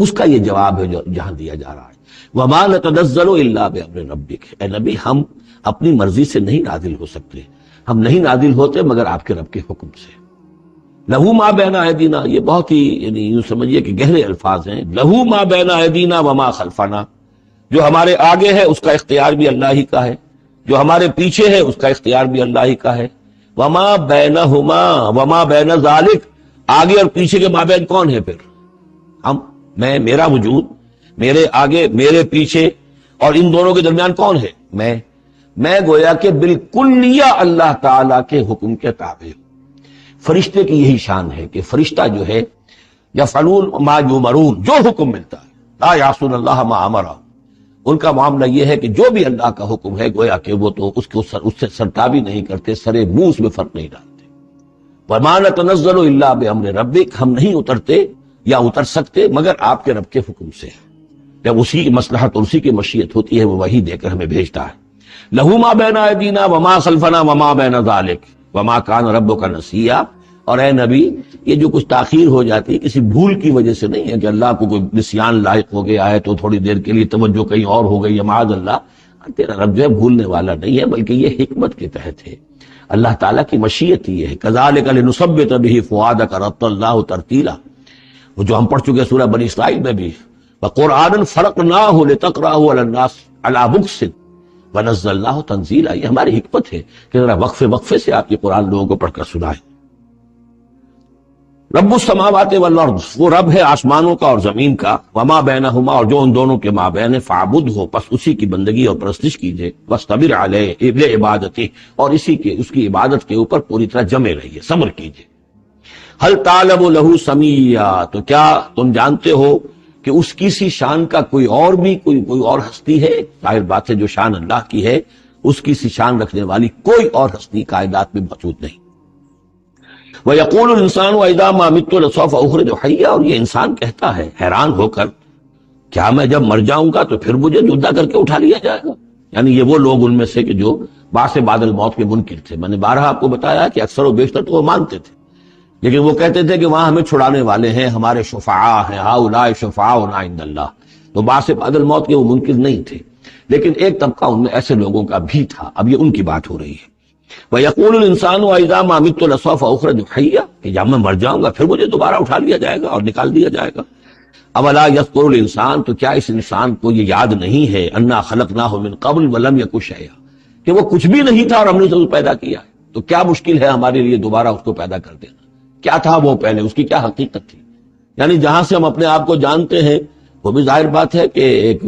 Speaker 1: اس کا یہ جواب ہے جو جہاں دیا جا رہا ہے، وَمَا نَتَنَزَّلُ إِلَّا بِأَمْرِ رَبِّكَ، اے نبی ہم اپنی مرضی سے نہیں نازل ہو سکتے، ہم نہیں نازل ہوتے مگر آپ کے رب کے حکم سے۔ لَهُ مَا بَيْنَ أَيْدِينَا، یہ بہت ہی یعنی یوں سمجھیے کہ گہرے الفاظ ہیں۔ لَهُ مَا بَيْنَ أَيْدِينَا وَمَا خَلْفَنَا، جو ہمارے آگے ہے اس کا اختیار بھی اللہ ہی کا ہے، جو ہمارے پیچھے ہے اس کا اختیار بھی اللہ ہی کا ہے۔ وَمَا بَيْنَهُمَا وَمَا بَيْنَ ذَلِكَ، آگے اور پیچھے کے مابین کون ہے پھر؟ ہم، میں، میرا وجود، میرے آگے میرے پیچھے، اور ان دونوں کے درمیان کون ہے؟ میں گویا کہ بالکلیہ اللہ تعالیٰ کے حکم کے تابع ہوں۔ فرشتے کی یہی شان ہے کہ فرشتہ جو ہے یفعلون ما یؤمرون، جو حکم ملتا ہے، لا یعصون اللہ ما امرہ، ان کا معاملہ یہ ہے کہ جو بھی اللہ کا حکم ہے گویا کہ وہ تو اس سے سرتابی نہیں کرتے، سرے منہ اس میں فرق نہیں ڈالتے۔ وما نتنزل الا بامر ربک، ہم نہیں اترتے یا اتر سکتے مگر آپ کے رب کے حکم سے، جب اسی کی مصلحت اور اسی کی مشیت ہوتی ہے وہ وہی دے کر ہمیں بھیجتا ہے۔ لہ ما بین ایدینا وما خلفنا وما بین ذلک وما کان ربک نسیا، اور اے نبی یہ جو کچھ تاخیر ہو جاتی ہے کسی بھول کی وجہ سے نہیں ہے کہ اللہ کو کوئی نسیان لاحق ہو گیا ہے تو تھوڑی دیر کے لیے توجہ کہیں اور ہو گئی ہے، معاذ اللہ، تیرا رب جو ہے بھولنے والا نہیں ہے، بلکہ یہ حکمت کے تحت ہے، اللہ تعالیٰ کی مشیت یہ ہے۔ کذالک لنثبت بہ فؤادک رتلناہ ترتیلا، وہ جو ہم پڑھ چکے سورہ بنی اسرائیل میں بھی، وقرآنا فرقناہ لتقرأہ علی الناس علی مکث ونزلناہ تنزیلا، یہ ہماری حکمت ہے کہ ذرا وقفے وقفے سے آپ یہ قرآن لوگوں کو پڑھ کر سنائیں۔ رب السماوات والارض، وہ رب ہے آسمانوں کا اور زمین کا، وما بینہما، اور جو ان دونوں کے مابین ہے، فاعبدہ، پس اسی کی بندگی اور پرستش کیجئے، واصطبر علیہ لعبادتہ، اور اس کی عبادت کے اوپر پوری طرح جمے رہیے، صبر کیجئے۔ ہل تعلم لہ سمیہ، تو کیا تم جانتے ہو کہ اس کی سی شان کا کوئی اور ہستی ہے؟ ظاہر بات ہے جو شان اللہ کی ہے اس کی سی شان رکھنے والی کوئی اور ہستی کائنات میں موجود نہیں۔ وَيَقُولُ الْإِنسَانُ وَإِذَا مَا مِتُّ لَسَوْفَ أُخْرَجُ حَيًّا، اور یہ انسان کہتا ہے حیران ہو کر، کیا میں جب مر جاؤں گا تو پھر مجھے زندہ کر کے اٹھا لیا جائے گا؟ یعنی یہ وہ لوگ ان میں سے کہ جو بعث بعد الموت کے منکر تھے۔ میں نے بارہا آپ کو بتایا کہ اکثر و بیشتر تو وہ مانتے تھے، لیکن وہ کہتے تھے کہ وہاں ہمیں چھڑانے والے ہیں، ہمارے شفعاء ہیں، ہؤلاء شفعاؤنا عند اللہ۔ تو بعث بعد الموت کے وہ منکر نہیں تھے، لیکن ایک طبقہ ان میں ایسے لوگوں کا بھی تھا۔ اب یہ ان کی بات ہو رہی ہے۔ وَيَقُولُ الْإِنسَانُ وَإِذَا مَا مِتُّ لَسَوْفَ أُخْرَجُ حَيًّا، کہ جب میں مر جاؤں گا پھر مجھے دوبارہ اٹھا لیا جائے گا اور نکال دیا جائے گا۔ أَوَلَا يَذْكُرُ الْإِنسَانُ، تو کیا اس انسان کو یہ یاد نہیں ہے، أَنَّا خَلَقْنَاهُ مِنْ قَبْلُ وَلَمْ يَكُ شَيْئًا، کہ وہ کچھ بھی نہیں تھا اور ہم نے اسے پیدا کیا ہے، تو کیا مشکل ہے ہمارے لیے دوبارہ اس کو پیدا کر دینا؟ کیا تھا وہ پہلے، اس کی کیا حقیقت تھی؟ یعنی جہاں سے ہم اپنے آپ کو جانتے ہیں وہ بھی ظاہر بات ہے کہ ایک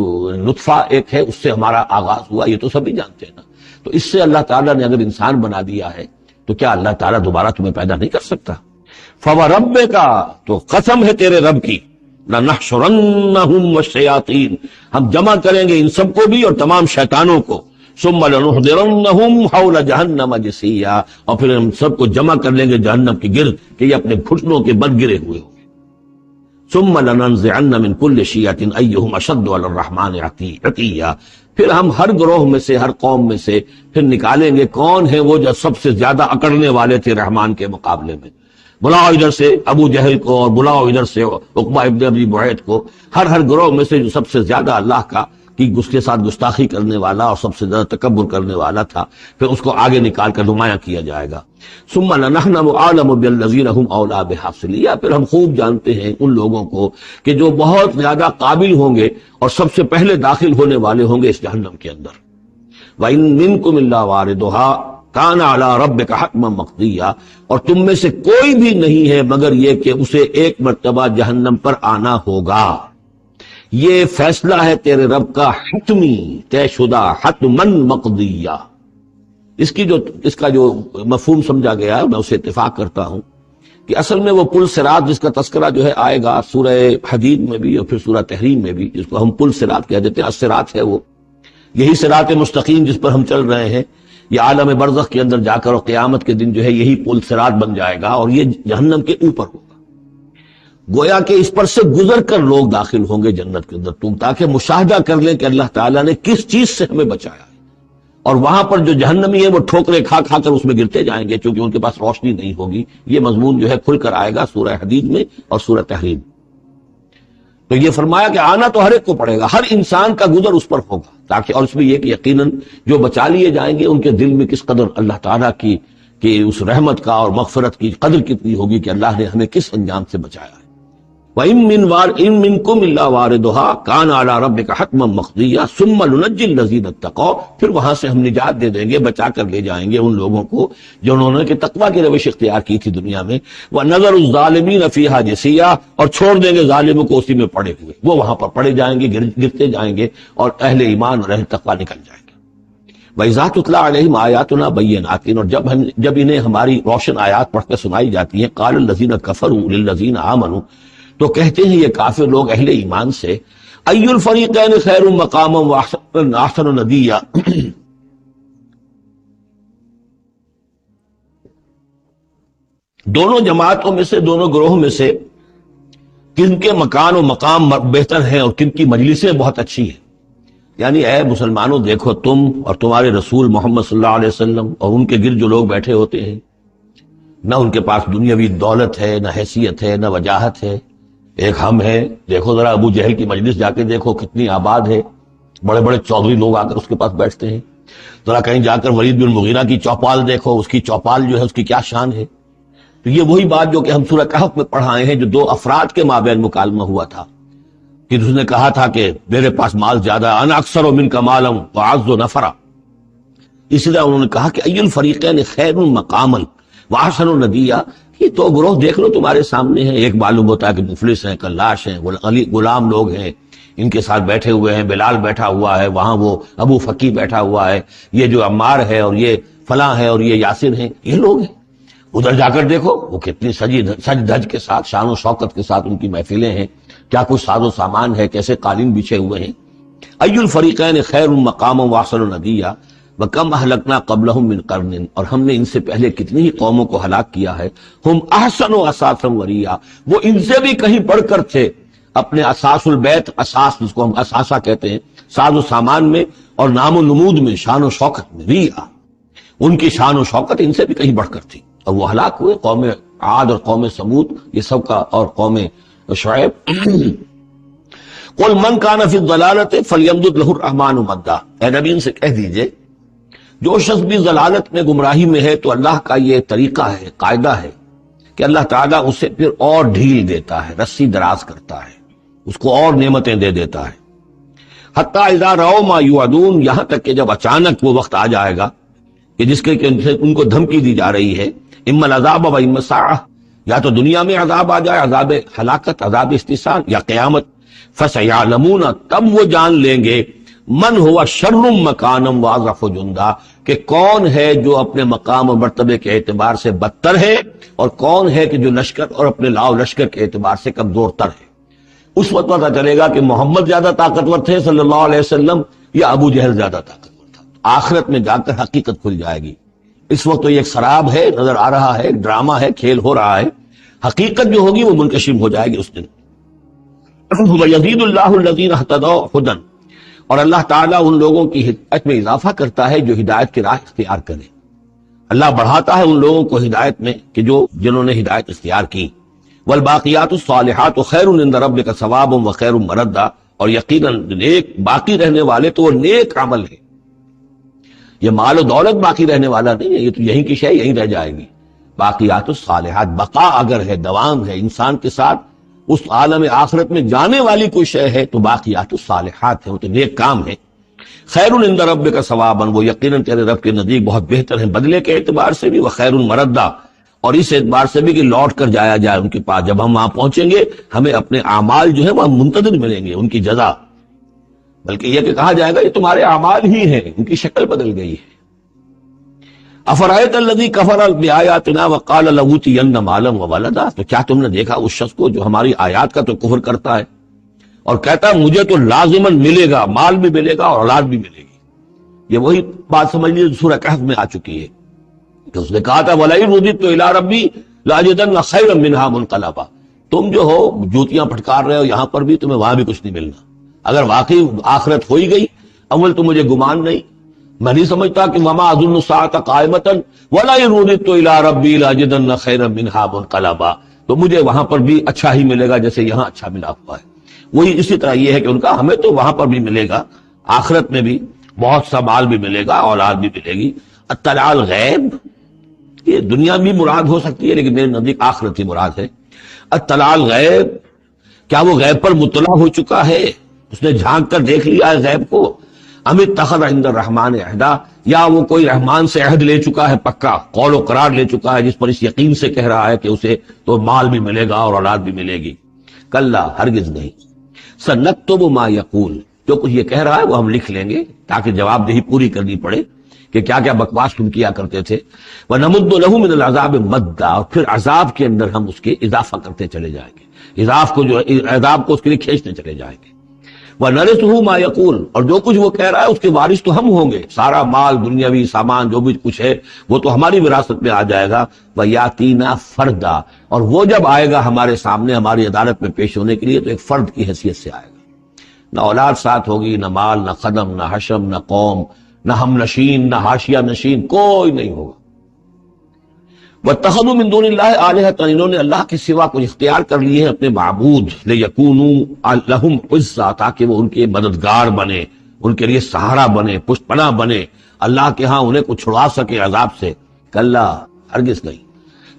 Speaker 1: نطفہ ایک ہے، اس سے ہمارا آغاز ہوا، یہ تو سبھی جانتے ہیں نا۔ تو اس سے اللہ تعالیٰ نے اگر انسان بنا دیا ہے تو کیا اللہ تعالیٰ دوبارہ تمہیں پیدا نہیں کر سکتا؟ فَوَرَبِّكَ، تو قسم ہے تیرے رب کی، لَنَحْشُرَنَّهُمْ وَالشَّيَاطِينَ، ہم جمع کریں گے ان سب کو بھی اور تمام شیطانوں کو، ثُمَّ لَنُحْضِرَنَّهُمْ حَوْلَ جَهَنَّمَ جِثِيًّا، اور پھر ہم سب کو جمع کر لیں گے جہنم کے گرد کہ یہ اپنے گھٹنوں کے بل گرے ہوئے ہوں۔ ثُمَّ لَنَنزِعَنَّ مِنْ كُلِّ شِيَّةٍ أَيُّهُمْ أَشَدُّ عَلَى الرَّحْمَنِ عِتِيًّا، پھر ہم ہر گروہ میں سے، ہر قوم میں سے پھر نکالیں گے کون ہے وہ جو سب سے زیادہ اکڑنے والے تھے رحمان کے مقابلے میں۔ بلاؤ ادھر سے ابو جہل کو اور بلاؤ ادھر سے عقبہ ابن ابی معیط کو، ہر گروہ میں سے جو سب سے زیادہ اللہ کا کی اس کے ساتھ گستاخی کرنے والا اور سب سے زیادہ تکبر کرنے والا تھا، پھر اس کو آگے نکال کر نمایاں کیا جائے گا۔ ثم لنحن اعلم بالذین هم اولی بحفظ، پھر ہم خوب جانتے ہیں ان لوگوں کو کہ جو بہت زیادہ قابل ہوں گے اور سب سے پہلے داخل ہونے والے ہوں گے اس جہنم کے اندر۔ وَإِن مِّنكُمْ إِلَّا وَارِدُهَا كَانَ عَلَىٰ رَبِّكَ حَتْمًا مَّقْضِيًّا، اور تم میں سے کوئی بھی نہیں ہے مگر یہ کہ اسے ایک مرتبہ جہنم پر آنا ہوگا۔ یہ فیصلہ ہے تیرے رب کا حتمی، طے شدہ، حتماً مقضیہ۔ اس کا جو مفہوم سمجھا گیا ہے میں اسے اتفاق کرتا ہوں کہ اصل میں وہ پل صراط جس کا تذکرہ جو ہے آئے گا سورہ حدید میں بھی اور پھر سورہ تحریم میں بھی، جس کو ہم پل صراط کہہ دیتے ہیں، الصراط ہے وہ، یہی صراط مستقیم جس پر ہم چل رہے ہیں، یہ عالم برزخ کے اندر جا کر اور قیامت کے دن جو ہے یہی پل صراط بن جائے گا اور یہ جہنم کے اوپر ہوگا۔ گویا کہ اس پر سے گزر کر لوگ داخل ہوں گے جنت کے اندر، تم تاکہ مشاہدہ کر لیں کہ اللہ تعالیٰ نے کس چیز سے ہمیں بچایا ہے، اور وہاں پر جو جہنمی ہے وہ ٹھوکریں کھا کھا کر اس میں گرتے جائیں گے کیونکہ ان کے پاس روشنی نہیں ہوگی۔ یہ مضمون جو ہے کھل کر آئے گا سورہ حدید میں اور سورہ تحریم۔ تو یہ فرمایا کہ آنا تو ہر ایک کو پڑے گا، ہر انسان کا گزر اس پر ہوگا، تاکہ اور اس میں یہ کہ یقیناً جو بچا لیے جائیں گے ان کے دل میں کس قدر اللہ تعالیٰ کی کہ اس رحمت کا اور مغفرت کی قدر کتنی ہوگی کہ اللہ نے ہمیں کس انجام سے بچایا ہے۔ وَإِن مِّنكُمْ إِلَّا وَارِدُهَا كَانَ عَلَىٰ رَبِّكَ حَتْمًا مَّقْضِيًّا ثُمَّ نُنَجِّي الَّذِينَ اتَّقَوْا، پھر وہاں سے ہم نجات دے دیں گے، بچا کر لے جائیں گے ان لوگوں کو جو انہوں نے کہ تقویٰ کی روش اختیار کی تھی دنیا میں، وَنَذَرُ الظَّالِمِينَ فِيهَا جِثِيًّا، اور چھوڑ دیں گے ظالموں کو اسی میں پڑے ہوئے، وہ وہاں پر پڑے جائیں گے، گرتے جائیں گے اور اہل ایمان اور اہل تقویٰ نکل جائیں گے۔ وَإِذَا تُتْلَىٰ عَلَيْهِمْ آيَاتُنَا بَيِّنَاتٍ، اور جب انہیں ہماری روشن آیات پڑھ کر سنائی جاتی ہیں، قَالَ الَّذِينَ كَفَرُوا لِلَّذِينَ آمَنُوا، تو کہتے ہیں یہ کافر لوگ اہل ایمان سے، اَيُّ الْفَرِيقَيْنِ خَيْرٌ مَّقَامًا وَأَحْسَنُ نَدِيًّا، دونوں جماعتوں میں سے، دونوں گروہ میں سے کن کے مکان و مقام بہتر ہیں اور کن کی مجلسیں بہت اچھی ہیں۔ یعنی اے مسلمانوں دیکھو، تم اور تمہارے رسول محمد صلی اللہ علیہ وسلم اور ان کے گرد جو لوگ بیٹھے ہوتے ہیں، نہ ان کے پاس دنیاوی دولت ہے، نہ حیثیت ہے، نہ وجاہت ہے، ایک ہم ہیں۔ دیکھو ذرا ابو جہل کی مجلس جا کے دیکھو کتنی آباد ہے، بڑے بڑے چودھری لوگ آ کر اس کے پاس بیٹھتے ہیں۔ ذرا کہیں جا کر ولید بن مغیرہ کی چوپال دیکھو، اس کی چوپال جو ہے اس کی کیا شان ہے۔ تو یہ وہی بات جو کہ ہم سورہ کہف میں پڑھائے ہیں، جو دو افراد کے مابین مکالمہ ہوا تھا کہ اس نے کہا تھا کہ میرے پاس مال زیادہ، انا اکثر منک مالا واعز نفرا، اسی طرح انہوں نے کہا کہ ای الفریقین خیر مقاما، واحسن ندیہ، یہ تو گروہ دیکھ لو تمہارے سامنے ہیں، ایک معلوم ہوتا ہے کہ مفلس ہیں، کلاش ہیں، غلام لوگ ہیں، ان کے ساتھ بیٹھے ہوئے ہیں، بلال بیٹھا ہوا ہے، وہاں وہ ابو فقی بیٹھا ہوا ہے، یہ جو عمار ہے اور یہ فلاں ہے اور یہ یاسر ہیں، یہ لوگ ہیں۔ ادھر جا کر دیکھو وہ کتنی سج دھج کے ساتھ، شان و شوکت کے ساتھ ان کی محفلیں ہیں، کیا کچھ ساز و سامان ہے، کیسے قالین بچھے ہوئے ہیں۔ ای الفریقین خیر مقام واحسن ندیہ وکم اہلکنا قبلہم من قرن، اور ہم نے ان سے پہلے کتنی ہی قوموں کو ہلاک کیا ہے، ہم احسن و اساسا وریا، وہ ان سے بھی کہیں بڑھ کر تھے اپنے اساس البیت، اساس جس کو ہم اساسہ کہتے ہیں، ساز و سامان میں اور نام و نمود میں، شان و شوکت میں، ریا ان کی شان و شوکت ان سے بھی کہیں بڑھ کر تھی، اور وہ ہلاک ہوئے۔ قوم عاد اور قوم سمود یہ سب کا، اور قوم شعیب۔ قل من کان فی الضلالۃ فلیمدد لہ الرحمن مدا، اے نبی ان سے کہہ دیجئے جو شخص بھی ضلالت میں، گمراہی میں ہے، تو اللہ کا یہ طریقہ ہے، قاعدہ ہے کہ اللہ تعالیٰ اسے پھر اور ڈھیل دیتا ہے، رسی دراز کرتا ہے، اس کو اور نعمتیں دے دیتا ہے۔ حتیٰ اذا رأوا ما یوعدون، یہاں تک کہ جب اچانک وہ وقت آ جائے گا کہ جس کے ان کو دھمکی دی جا رہی ہے، اما العذاب و اما الساعہ، یا تو دنیا میں عذاب آ جائے، عذاب ہلاکت، عذاب استحصال، یا قیامت، فسیعلمون، تب وہ جان لیں گے، من ہوا شر مکانا واضعف جندا، کہ کون ہے جو اپنے مقام اور مرتبے کے اعتبار سے بدتر ہے، اور کون ہے کہ جو لشکر اور اپنے لاؤ لشکر کے اعتبار سے کمزور تر ہے۔ اس وقت پتہ چلے گا کہ محمد زیادہ طاقتور تھے صلی اللہ علیہ وسلم، یا ابو جہل زیادہ طاقتور تھا۔ آخرت میں جا کر حقیقت کھل جائے گی۔ اس وقت تو یہ ایک سراب ہے، نظر آ رہا ہے، ڈرامہ ہے، کھیل ہو رہا ہے، حقیقت جو ہوگی وہ منکشف ہو جائے گی اس دن۔ وَيَزِيدُ اللَّهُ الَّذِينَ اهْتَدَوْا هُدًى، اور اللہ تعالیٰ ان لوگوں کی ہدایت میں اضافہ کرتا ہے جو ہدایت کی راہ اختیار کرے، اللہ بڑھاتا ہے ان لوگوں کو ہدایت میں کہ جنہوں نے ہدایت اختیار کی۔ والباقیات الصالحات خیر عند ربک ثوابا وخیر مردا، اور یقیناً نیک باقی رہنے والے تو وہ نیک عمل ہے، یہ مال و دولت باقی رہنے والا نہیں ہے، یہ تو یہیں کی شے یہیں رہ جائے گی۔ باقیات الصالحات، بقا اگر ہے، دوام ہے انسان کے ساتھ، اس عالم آخرت میں جانے والی کوئی شے ہے تو باقیات الصالحات ہے، وہ تو نیک کام ہے۔ خیر عند ربک ثوابا، وہ یقیناً تیرے رب کے نزدیک بہت بہتر ہیں بدلے کے اعتبار سے بھی، وخیر مردا، اور اس اعتبار سے بھی کہ لوٹ کر جایا جائے ان کے پاس، جب ہم وہاں پہنچیں گے ہمیں اپنے اعمال جو ہے وہ منتظر ملیں گے، ان کی جزا، بلکہ یہ کہ کہا جائے گا یہ تمہارے اعمال ہی ہیں، ان کی شکل بدل گئی ہے۔ افرأیت الذی کفر بآیاتنا وقال لأوتین مالا وولدا، تو کیا تم نے دیکھا اس شخص کو جو ہماری آیات کا تو کفر کرتا ہے اور کہتا ہے مجھے تو لازماً ملے گا، مال بھی ملے گا اور اولاد بھی ملے گی۔ یہ وہی بات سمجھ لیجیے جو سورہ کہف میں آ چکی ہے کہ اس نے کہا تھا وَلَئِن رُدِدتُّ إِلَىٰ رَبِّي لَأَجِدَنَّ خَيْرًا مِنْهَا مُنْقَلَبًا، تم جو ہو جوتیاں پھٹکار رہے ہو یہاں پر بھی، تمہیں وہاں بھی کچھ نہیں ملنا۔ اگر واقعی آخرت ہو ہی گئی، اول تو مجھے گمان نہیں، میں نہیں سمجھتا کہ وَمَا أَظُنُّ السَّاعَةَ قَائِمَةً وَلَئِن رُدِدتُّ إِلَىٰ رَبِّي لَأَجِدَنَّ خَيْرًا مِنْهَا مُنْقَلَبًا، تو مجھے وہاں پر بھی اچھا ہی ملے گا جیسے یہاں اچھا ملا ہوا ہے۔ وہی اسی طرح یہ ہے کہ ان کا ہمیں تو وہاں پر بھی ملے گا، آخرت میں بھی بہت سا مال بھی ملے گا، اولاد بھی ملے گی۔ اطلاع الغیب، یہ دنیا بھی مراد ہو سکتی ہے لیکن میرے نزدیک آخرت ہی مراد ہے۔ اطلاع الغیب، کیا وہ غیب پر مطلع ہو چکا ہے، اس نے جھانک کر دیکھ لیا ہے غیب کو؟ ام اتخذ عند الرحمن عہدا، یا وہ کوئی رحمان سے عہد لے چکا ہے، پکا قول و قرار لے چکا ہے جس پر اس یقین سے کہہ رہا ہے کہ اسے تو مال بھی ملے گا اور اولاد بھی ملے گی؟ کلا، ہرگز نہیں۔ سنکتب ما یقول، جو کچھ یہ کہہ رہا ہے وہ ہم لکھ لیں گے تاکہ جواب دہی پوری کرنی پڑے کہ کیا کیا بکواس تم کیا کرتے تھے۔ وَنَمُدُّ لَهُ مِنَ الْعَذَابِ مَدًّا، اور پھر عذاب کے اندر ہم اس کے اضافہ کرتے چلے جائیں گے، عذاب کو اس کے لیے کھینچتے چلے جائیں گے۔ وَنَرِثُهُ مَا يَقُولُ، اور جو کچھ وہ کہہ رہا ہے اس کے وارث تو ہم ہوں گے، سارا مال دنیاوی سامان جو بھی کچھ ہے وہ تو ہماری وراثت میں آ جائے گا۔ وَيَأْتِينَا فَرْدًا، اور وہ جب آئے گا ہمارے سامنے ہماری عدالت میں پیش ہونے کے لیے تو ایک فرد کی حیثیت سے آئے گا، نہ اولاد ساتھ ہوگی، نہ مال، نہ قدم، نہ حشم، نہ قوم، نہ ہم نشین، نہ حاشیہ نشین، کوئی نہیں ہوگا۔ وَاتَّخَذُوا مِن دُونِ اللَّهِ آلِهَةً، انہوں نے اللہ کے سوا کچھ اختیار کر لیے ہیں اپنے معبود، لِيَكُونُوا لَهُمْ عِزًّا، تاکہ وہ ان کے مددگار بنے، ان کے لیے سہارا بنے، پشت پناہ بنے، اللہ کے ہاں انہیں کچھ چھڑا سکے عذاب سے۔ کلا، ہرگز نہیں۔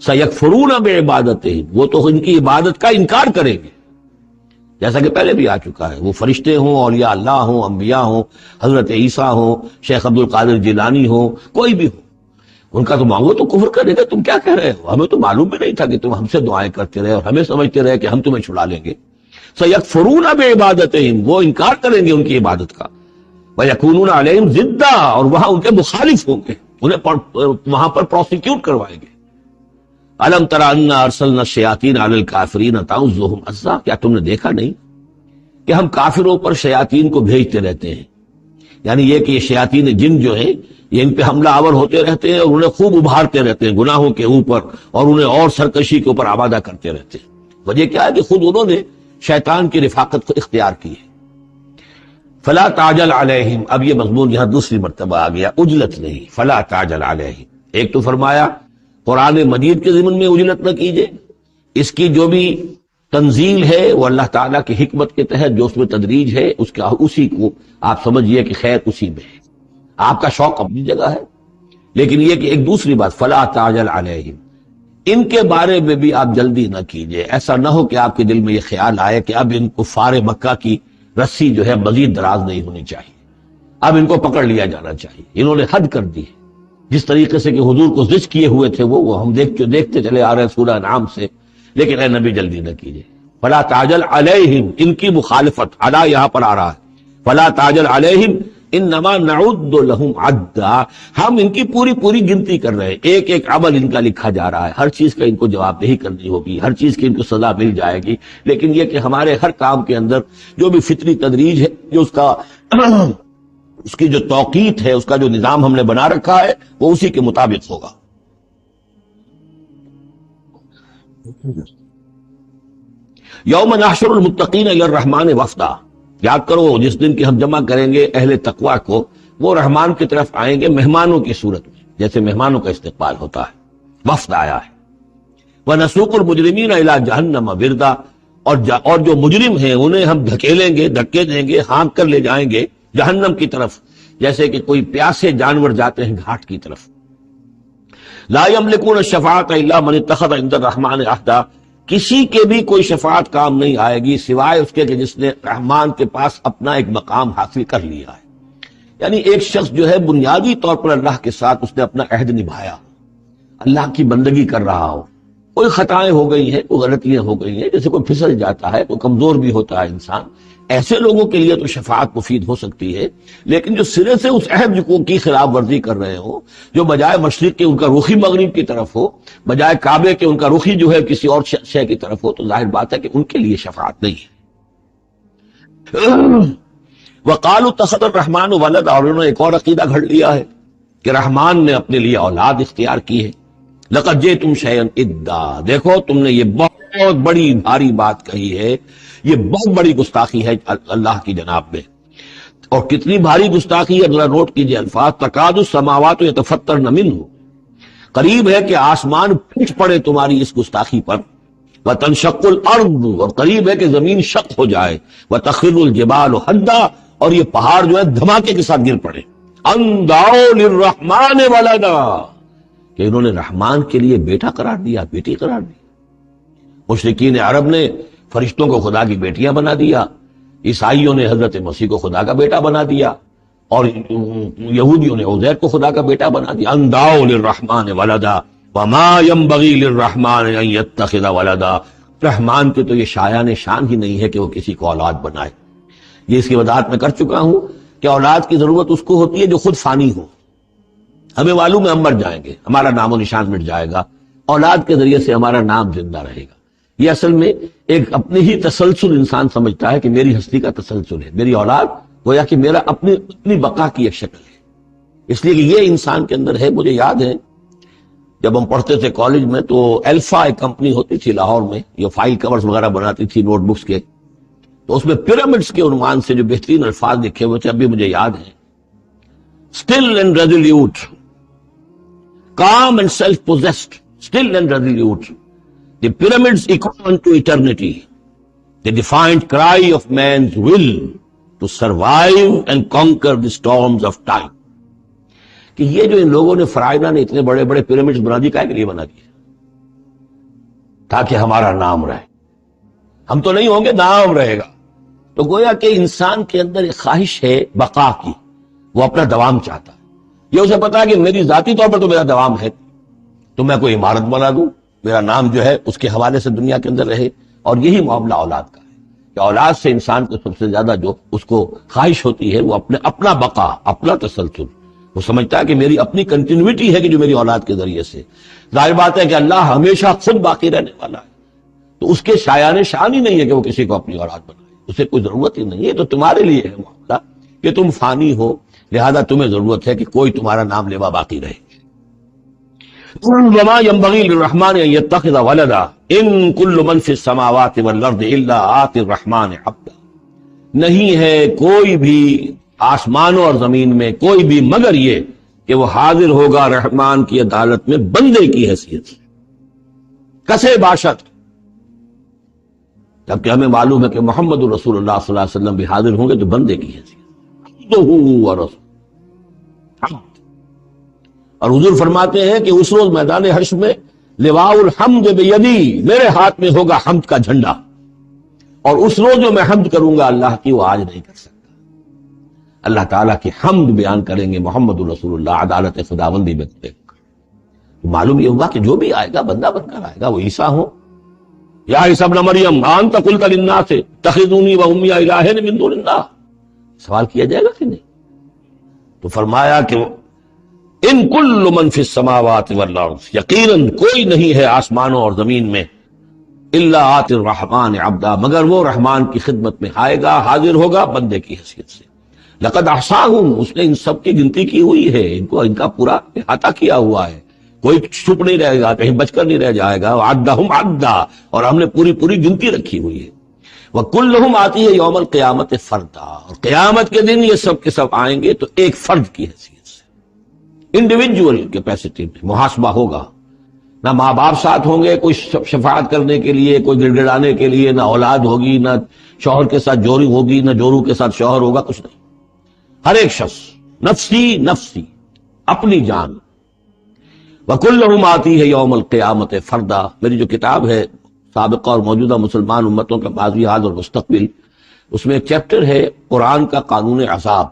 Speaker 1: سَيَكْفُرُونَ بِعِبَادَتِهِمْ، وہ تو ان کی عبادت کا انکار کریں گے، جیسا کہ پہلے بھی آ چکا ہے، وہ فرشتے ہوں، اولیاء اللہ ہوں، انبیاء ہوں، حضرت عیسیٰ ہوں، شیخ عبد القادر جیلانی ہوں، کوئی بھی ہو، ان کا تو مانگو تو کفر کرے گا، تم کیا کہہ رہے ہو، ہمیں تو معلوم بھی نہیں تھا کہ تم ہم سے دعائیں کرتے رہے اور ہمیں سمجھتے رہے کہ ہم تمہیں چھڑا لیں گے۔ سَيَكْفُرُونَ بِعِبَادَتِهِمْ، وہ انکار کریں گے ان کی عبادت کا، وَيَكُونُونَ عَلَيْهِمْ ضِدًّا، اور وہاں ان کے مخالف ہوں گے، انہیں وہاں پر پروسیکیوٹ کروائیں گے۔ أَلَمْ تَرَ أَنَّا أَرْسَلْنَا الشَّيَاطِينَ عَلَى الْكَافِرِينَ تَعُزُّهُمْ عَزًّا، کیا تم نے دیکھا نہیں کہ ہم کافروں پر شیاطین کو بھیجتے رہتے ہیں، یعنی یہ کہ یہ شیاطین جن جو ہیں یہ ان پہ حملہ آور ہوتے رہتے ہیں اور انہیں خوب ابھارتے رہتے ہیں گناہوں کے اوپر، اور انہیں اور سرکشی کے اوپر آمادہ کرتے رہتے ہیں۔ وجہ کیا ہے کہ خود انہوں نے شیطان کی رفاقت کو اختیار کی ہے۔ فلا تعجل علیہم، اب یہ مضمون یہاں دوسری مرتبہ آ گیا، عجلت نہیں، فلا تعجل علیہم۔ ایک تو فرمایا قرآن مجید کے ضمن میں عجلت نہ کیجئے، اس کی جو بھی تنزیل ہے وہ اللہ تعالیٰ کی حکمت کے تحت جو اس میں تدریج ہے اس کا اسی کو آپ سمجھیے کہ خیر اسی میں ہے، آپ کا شوق اپنی جگہ ہے، لیکن یہ کہ ایک دوسری بات فلا تعجل علیہم، ان کے بارے میں بھی آپ جلدی نہ کیجئے۔ ایسا نہ ہو کہ آپ کے دل میں یہ خیال آئے کہ اب ان کفار مکہ کی رسی جو ہے مزید دراز نہیں ہونی چاہیے، اب ان کو پکڑ لیا جانا چاہیے، انہوں نے حد کر دی ہے۔ جس طریقے سے کہ حضور کو زج کیے ہوئے تھے وہ ہم دیکھتے چلے آ رہے ہیں سورہ انعام سے، لیکن اے نبی جلدی نہ کیجئے۔ فلا تعجل علیہم، ان کی مخالفت، علی یہاں پر آ رہا ہے، فلا تعجل علیہم انما نعد لہم عدا، ہم ان کی پوری گنتی کر رہے ہیں، ایک ایک عمل ان کا لکھا جا رہا ہے، ہر چیز کا ان کو جواب دہی کرنی ہوگی، ہر چیز کی ان کو سزا مل جائے گی، لیکن یہ کہ ہمارے ہر کام کے اندر جو بھی فطری تدریج ہے، جو اس کی جو توقیت ہے، اس کا جو نظام ہم نے بنا رکھا ہے وہ اسی کے مطابق ہوگا۔ یوم نحشر المتقین الی الرحمن وفدا، یاد کرو جس دن کی ہم جمع کریں گے اہل تقوی کو، وہ رحمان کی طرف آئیں گے مہمانوں کی صورت میں، جیسے مہمانوں کا استقبال ہوتا ہے، وفد آیا ہے۔ وَنَسُوقُ الْمُجْرِمِينَ إِلَىٰ جَهَنَّمَ وِرْدًا، اور جو مجرم ہیں انہیں ہم دھکیلیں گے، دھکے دیں گے، ہانک کر لے جائیں گے جہنم کی طرف، جیسے کہ کوئی پیاسے جانور جاتے ہیں گھاٹ کی طرف۔ لا يملكون الشفاعة الا من اتخذ عند الرحمن عهدا، کسی کے بھی کوئی شفاعت کام نہیں آئے گی سوائے اس کے کہ جس نے رحمان کے پاس اپنا ایک مقام حاصل کر لیا ہے، یعنی ایک شخص جو ہے بنیادی طور پر اللہ کے ساتھ اس نے اپنا عہد نبھایا، اللہ کی بندگی کر رہا ہو، کوئی خطائیں ہو گئی ہیں، کوئی غلطیاں ہو گئی ہیں، جیسے کوئی پھسل جاتا ہے، کوئی کمزور بھی ہوتا ہے انسان، ایسے لوگوں کے لیے تو شفاعت مفید ہو سکتی ہے، لیکن جو سرے سے اس عہد کی خلاف ورزی کر رہے ہو، جو بجائے مشرق کے ان کا رخی مغرب کی طرف ہو، بجائے کعبے کے ان کا رخی جو ہے کسی اور شے کی طرف ہو، تو ظاہر بات ہے کہ ان کے لیے شفاعت نہیں ہے۔ وقالوا اتخذ الرحمن ولدا، اور انہوں نے ایک اور عقیدہ گھڑ لیا ہے کہ رحمان نے اپنے لیے اولاد اختیار کی ہے۔ لقد جئتم شیئا ادا، دیکھو تم نے یہ بہت بڑی بھاری بات کہی ہے، یہ بہت بڑی گستاخی ہے اللہ کی جناب میں، اور کتنی بھاری گستاخی ہے ذرا نوٹ کیجئے الفاظ، تکاد السماوات یتفطرن منہ، قریب ہے کہ آسمان پھٹ پڑے تمہاری اس گستاخی پر، وتنشق الارض، اور قریب ہے کہ زمین شق ہو جائے، وتخر الجبال حدا، اور یہ پہاڑ جو ہے دھماکے کے ساتھ گر پڑے، ان دعوا للرحمن ولدا، کہ انہوں نے رحمان کے لیے بیٹا قرار دیا، بیٹی قرار دی۔ مشرکین عرب نے فرشتوں کو خدا کی بیٹیاں بنا دیا، عیسائیوں نے حضرت مسیح کو خدا کا بیٹا بنا دیا، اور یہودیوں نے عزیر کو خدا کا بیٹا بنا دیا۔ ان دعوا للرحمن ولدا وما ينبغي للرحمن ان يتخذ ولدا، رحمان کے تو یہ شایان شان ہی نہیں ہے کہ وہ کسی کو اولاد بنائے۔ یہ اس کی وضاحت میں کر چکا ہوں کہ اولاد کی ضرورت اس کو ہوتی ہے جو خود فانی ہو، ہمیں معلوم ہے ہم مر جائیں گے، ہمارا نام و نشان مٹ جائے گا، اولاد کے ذریعے سے ہمارا نام زندہ رہے گا۔ یہ اصل میں ایک اپنی ہی تسلسل انسان سمجھتا ہے کہ میری ہستی کا تسلسل ہے، میری اولاد گویا کہ میرا اپنی بقا کی ایک شکل ہے، اس لیے کہ یہ انسان کے اندر ہے۔ مجھے یاد ہے جب ہم پڑھتے تھے کالج میں تو الفا ایک کمپنی ہوتی تھی لاہور میں، یہ فائل کورز وغیرہ بناتی تھی نوٹ بکس کے، تو اس میں پیرامڈس کے عنوان سے جو بہترین الفاظ لکھے ہوئے تھے اب بھی مجھے یاد ہیں، still and resolute, calm and self-possessed, still and resolute, the pyramids echo unto eternity, the defiant cry of man's will to survive and conquer the storms of time. کہ یہ جو ان لوگوں نے فرائضہ نے اتنے بڑے بڑے پیرامڈز بنا دی، کائے کے لیے بنا دیے؟ تاکہ ہمارا نام رہے، ہم تو نہیں ہوں گے، نام رہے گا۔ تو گویا کہ انسان کے اندر ایک خواہش ہے بقا کی، وہ اپنا دوام چاہتا ہے، یہ اسے پتا ہے کہ میری ذاتی طور پر تو میرا دوام ہے، تو میں کوئی عمارت بنا دوں، میرا نام جو ہے اس کے حوالے سے دنیا کے اندر رہے. اور یہی معاملہ اولاد کا ہے کہ اولاد سے انسان کو سب سے زیادہ جو اس کو خواہش ہوتی ہے وہ اپنا بقا، اپنا تسلسل. وہ سمجھتا ہے کہ میری اپنی کنٹینیوٹی ہے کہ جو میری اولاد کے ذریعے سے. ظاہر بات ہے کہ اللہ ہمیشہ خود باقی رہنے والا ہے، تو اس کے شایان شان ہی نہیں ہے کہ وہ کسی کو اپنی اولاد بنائے، اسے کوئی ضرورت ہی نہیں ہے. تو تمہارے لیے ہے معاملہ کہ تم فانی ہو، لہذا تمہیں ضرورت ہے کہ کوئی تمہارا نام لیوا باقی رہے. وما ينبغي للرحمن ان يتخذ ولدا ان كل من في السماوات والارض الا آتي الرحمن عبدا. نہیں ہے کوئی بھی آسمانوں اور زمین میں کوئی بھی مگر یہ کہ وہ حاضر ہوگا رحمان کی عدالت میں بندے کی حیثیت سے، کسے باشد. جبکہ ہمیں معلوم ہے کہ محمد رسول اللہ صلی اللہ علیہ وسلم بھی حاضر ہوں گے تو بندے کی حیثیت. اور حضور فرماتے ہیں کہ اس روز میدان حشر میں لواء الحمد بیدی، میرے ہاتھ میں ہوگا حمد کا جھنڈا، اور اس روز جو میں حمد کروں گا اللہ کی وہ آج نہیں کر سکتا. اللہ تعالیٰ کی حمد بیان کریں گے محمد رسول اللہ عدالت خداوندی میں. معلوم یہ ہوگا کہ جو بھی آئے گا بندہ بن کر آئے گا. وہ عیسیٰ ہو یا عیسیٰ ابن مریم انت قلت للناس اتخذونی وامي الہین من دون اللہ، سوال کیا جائے گا کہ نہیں. تو فرمایا کہ ان کل من فی السماوات والارض، یقیناً کوئی نہیں ہے آسمانوں اور زمین میں الا آتی الرحمن عبدا، مگر وہ رحمان کی خدمت میں آئے گا، حاضر ہوگا بندے کی حیثیت سے. لقد احصاہم، اس نے ان سب کی گنتی کی ہوئی ہے، ان کا پورا احاطہ کیا ہوا ہے، کوئی چھپ نہیں رہے گا، کہیں بچ کر نہیں رہ جائے گا. عدہم عدا، اور ہم نے پوری گنتی رکھی ہوئی ہے. وکلہم آتی ہے یوم القیامت فردا، اور قیامت کے دن یہ سب کے سب آئیں گے تو ایک فرد کی حیثیت سے، انڈیویجول کیپیسٹی میں محاسبہ ہوگا. نہ ماں باپ ساتھ ہوں گے کوئی شفاعت کرنے کے لیے، کوئی گڑ گڑانے کے لیے، نہ اولاد ہوگی، نہ شوہر کے ساتھ جوری ہوگی، نہ جورو کے ساتھ شوہر ہوگا، کچھ نہیں. ہر ایک شخص نفسی نفسی، اپنی جان. وَكُلُّهُمْ آتی ہے یوم القیامت فردا. میری جو کتاب ہے سابقہ اور موجودہ مسلمان امتوں کا ماضی، حال اور مستقبل، اس میں ایک چیپٹر ہے قرآن کا قانون عذاب،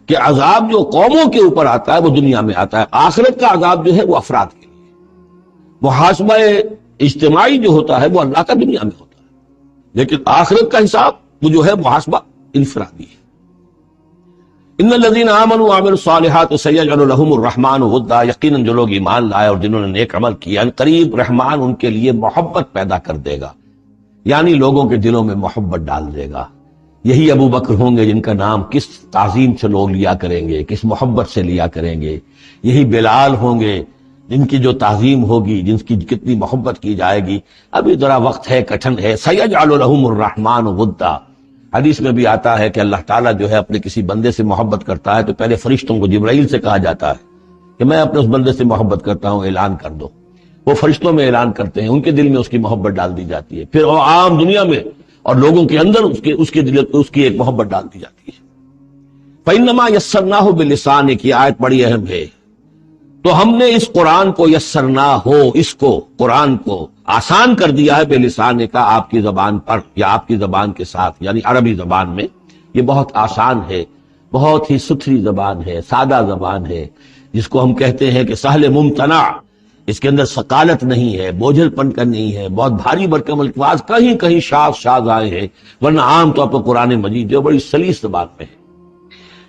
Speaker 1: کہ عذاب جو قوموں کے اوپر آتا ہے وہ دنیا میں آتا ہے. آخرت کا عذاب جو ہے وہ افراد کے لیے، محاسبہ اجتماعی جو ہوتا ہے وہ اللہ کا دنیا میں ہوتا ہے، لیکن آخرت کا حساب وہ جو ہے محاسبہ انفرادی ہے. ان الذین آمنوا وعملوا الصالحات سیجعل لهم الرحمن ودا، یقیناً جو لوگ ایمان لائے اور جنہوں نے نیک عمل کیا، ان قریب رحمان ان کے لیے محبت پیدا کر دے گا، یعنی لوگوں کے دلوں میں محبت ڈال دے گا. یہی ابو بکر ہوں گے جن کا نام کس تعظیم سے لوگ لیا کریں گے، کس محبت سے لیا کریں گے. یہی بلال ہوں گے جن کی جو تعظیم ہوگی، جن کی کتنی محبت کی جائے گی. ابھی ذرا وقت ہے، کٹھن ہے. سیجعل لهم الرحمن ودا، حدیث میں بھی آتا ہے کہ اللہ تعالیٰ جو ہے اپنے کسی بندے سے محبت کرتا ہے تو پہلے فرشتوں کو، جبرائیل سے کہا جاتا ہے کہ میں اپنے اس بندے سے محبت کرتا ہوں، اعلان کر دو. وہ فرشتوں میں اعلان کرتے ہیں، ان کے دل میں اس کی محبت ڈال دی جاتی ہے. پھر وہ عام دنیا میں اور لوگوں کے اندر اس کے دل اس کی ایک محبت ڈال دی جاتی ہے. فَإِنَّمَا يَسَّرْنَاهُ بِلِسَانِكَ، کی آیت بڑی اہم ہے. تو ہم نے اس قرآن کو یسرنا ہو، اس کو قرآن کو آسان کر دیا ہے، بے لسان کا، آپ کی زبان پر یا آپ کی زبان کے ساتھ، یعنی عربی زبان میں. یہ بہت آسان ہے، بہت ہی ستھری زبان ہے، سادہ زبان ہے، جس کو ہم کہتے ہیں کہ سہل ممتنع. اس کے اندر ثقالت نہیں ہے، بوجھل پن کا نہیں ہے، بہت بھاری بھرکم الفاظ کہیں کہیں شاذ آئے ہیں، ورنہ عام طور پر قرآن مجید جو بڑی سلیس زبان میں ہے.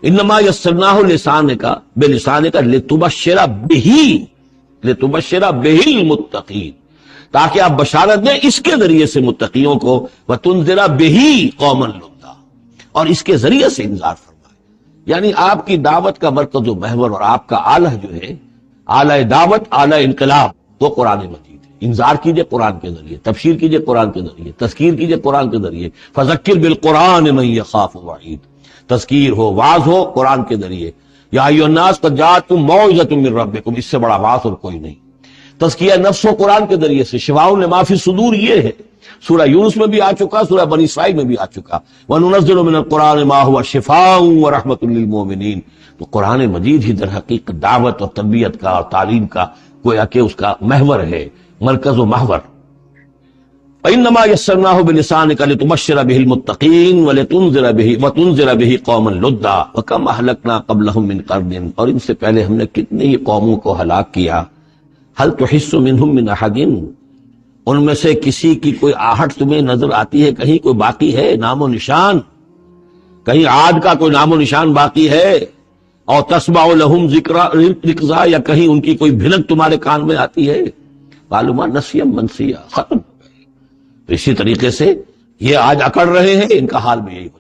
Speaker 1: انما یسرناہ لسانک، بے لسانک، لتبشر بہ المتقین، تاکہ آپ بشارت دیں اس کے ذریعے سے متقیوں کو، وتنذر بہ قوما لدا، اور اس کے ذریعے سے انذار فرمائے. یعنی آپ کی دعوت کا مرکز و محور اور آپ کا آلہ جو ہے، آلہ دعوت، آلہ انقلاب، وہ قرآن مجید ہے. انذار کیجئے قرآن کے ذریعے، تبشیر کیجئے قرآن کے ذریعے، تذکیر کیجئے قرآن کے ذریعے. فذکر بالقرآن من یخاف وعید، تذکیر ہو، واعظ ہو قرآن کے ذریعے. یا ایھا الناس قد جاءتکم موعظۃ من ربکم، اس سے بڑا واعظ اور کوئی نہیں. تزکیہ نفس و قرآن کے ذریعے سے. شفاء لما فی الصدور یہ ہے، سورہ یونس میں بھی آ چکا، سورہ بنی اسرائیل میں بھی آ چکا. وَنُنَزِّلُ مِنَ القرآن مَا هُوَ شِفَاءٌ وَرَحْمَةٌ لِّلْمُؤْمِنِينَ. تو قرآن مجید ہی در حقیقت دعوت اور تربیت کا اور تعلیم کا گویا کہ اس کا محور ہے، مرکز و محور. فإنما يسرناه بلسانك لتبشر به المتقين وتنذر به قوما لدا وكم أهلكنا قبلهم من قرن، اور ان سے پہلے ہم نے کتنی ہی قوموں کو ہلاک کیا. هل تحس منهم من أحد، ان میں سے کسی کی کوئی آہٹ تمہیں نظر آتی ہے؟ کہیں کوئی باقی ہے نام و نشان؟ کہیں عاد کا کوئی نام و نشان باقی ہے؟ اور تسمع لهم ذکرا، یا کہیں ان کی کوئی بھنک تمہارے کان میں آتی ہے؟ معلومہ نسیا منسیا، ختم. اسی طریقے سے یہ آج اکڑ رہے ہیں، ان کا حال بھی یہی ہو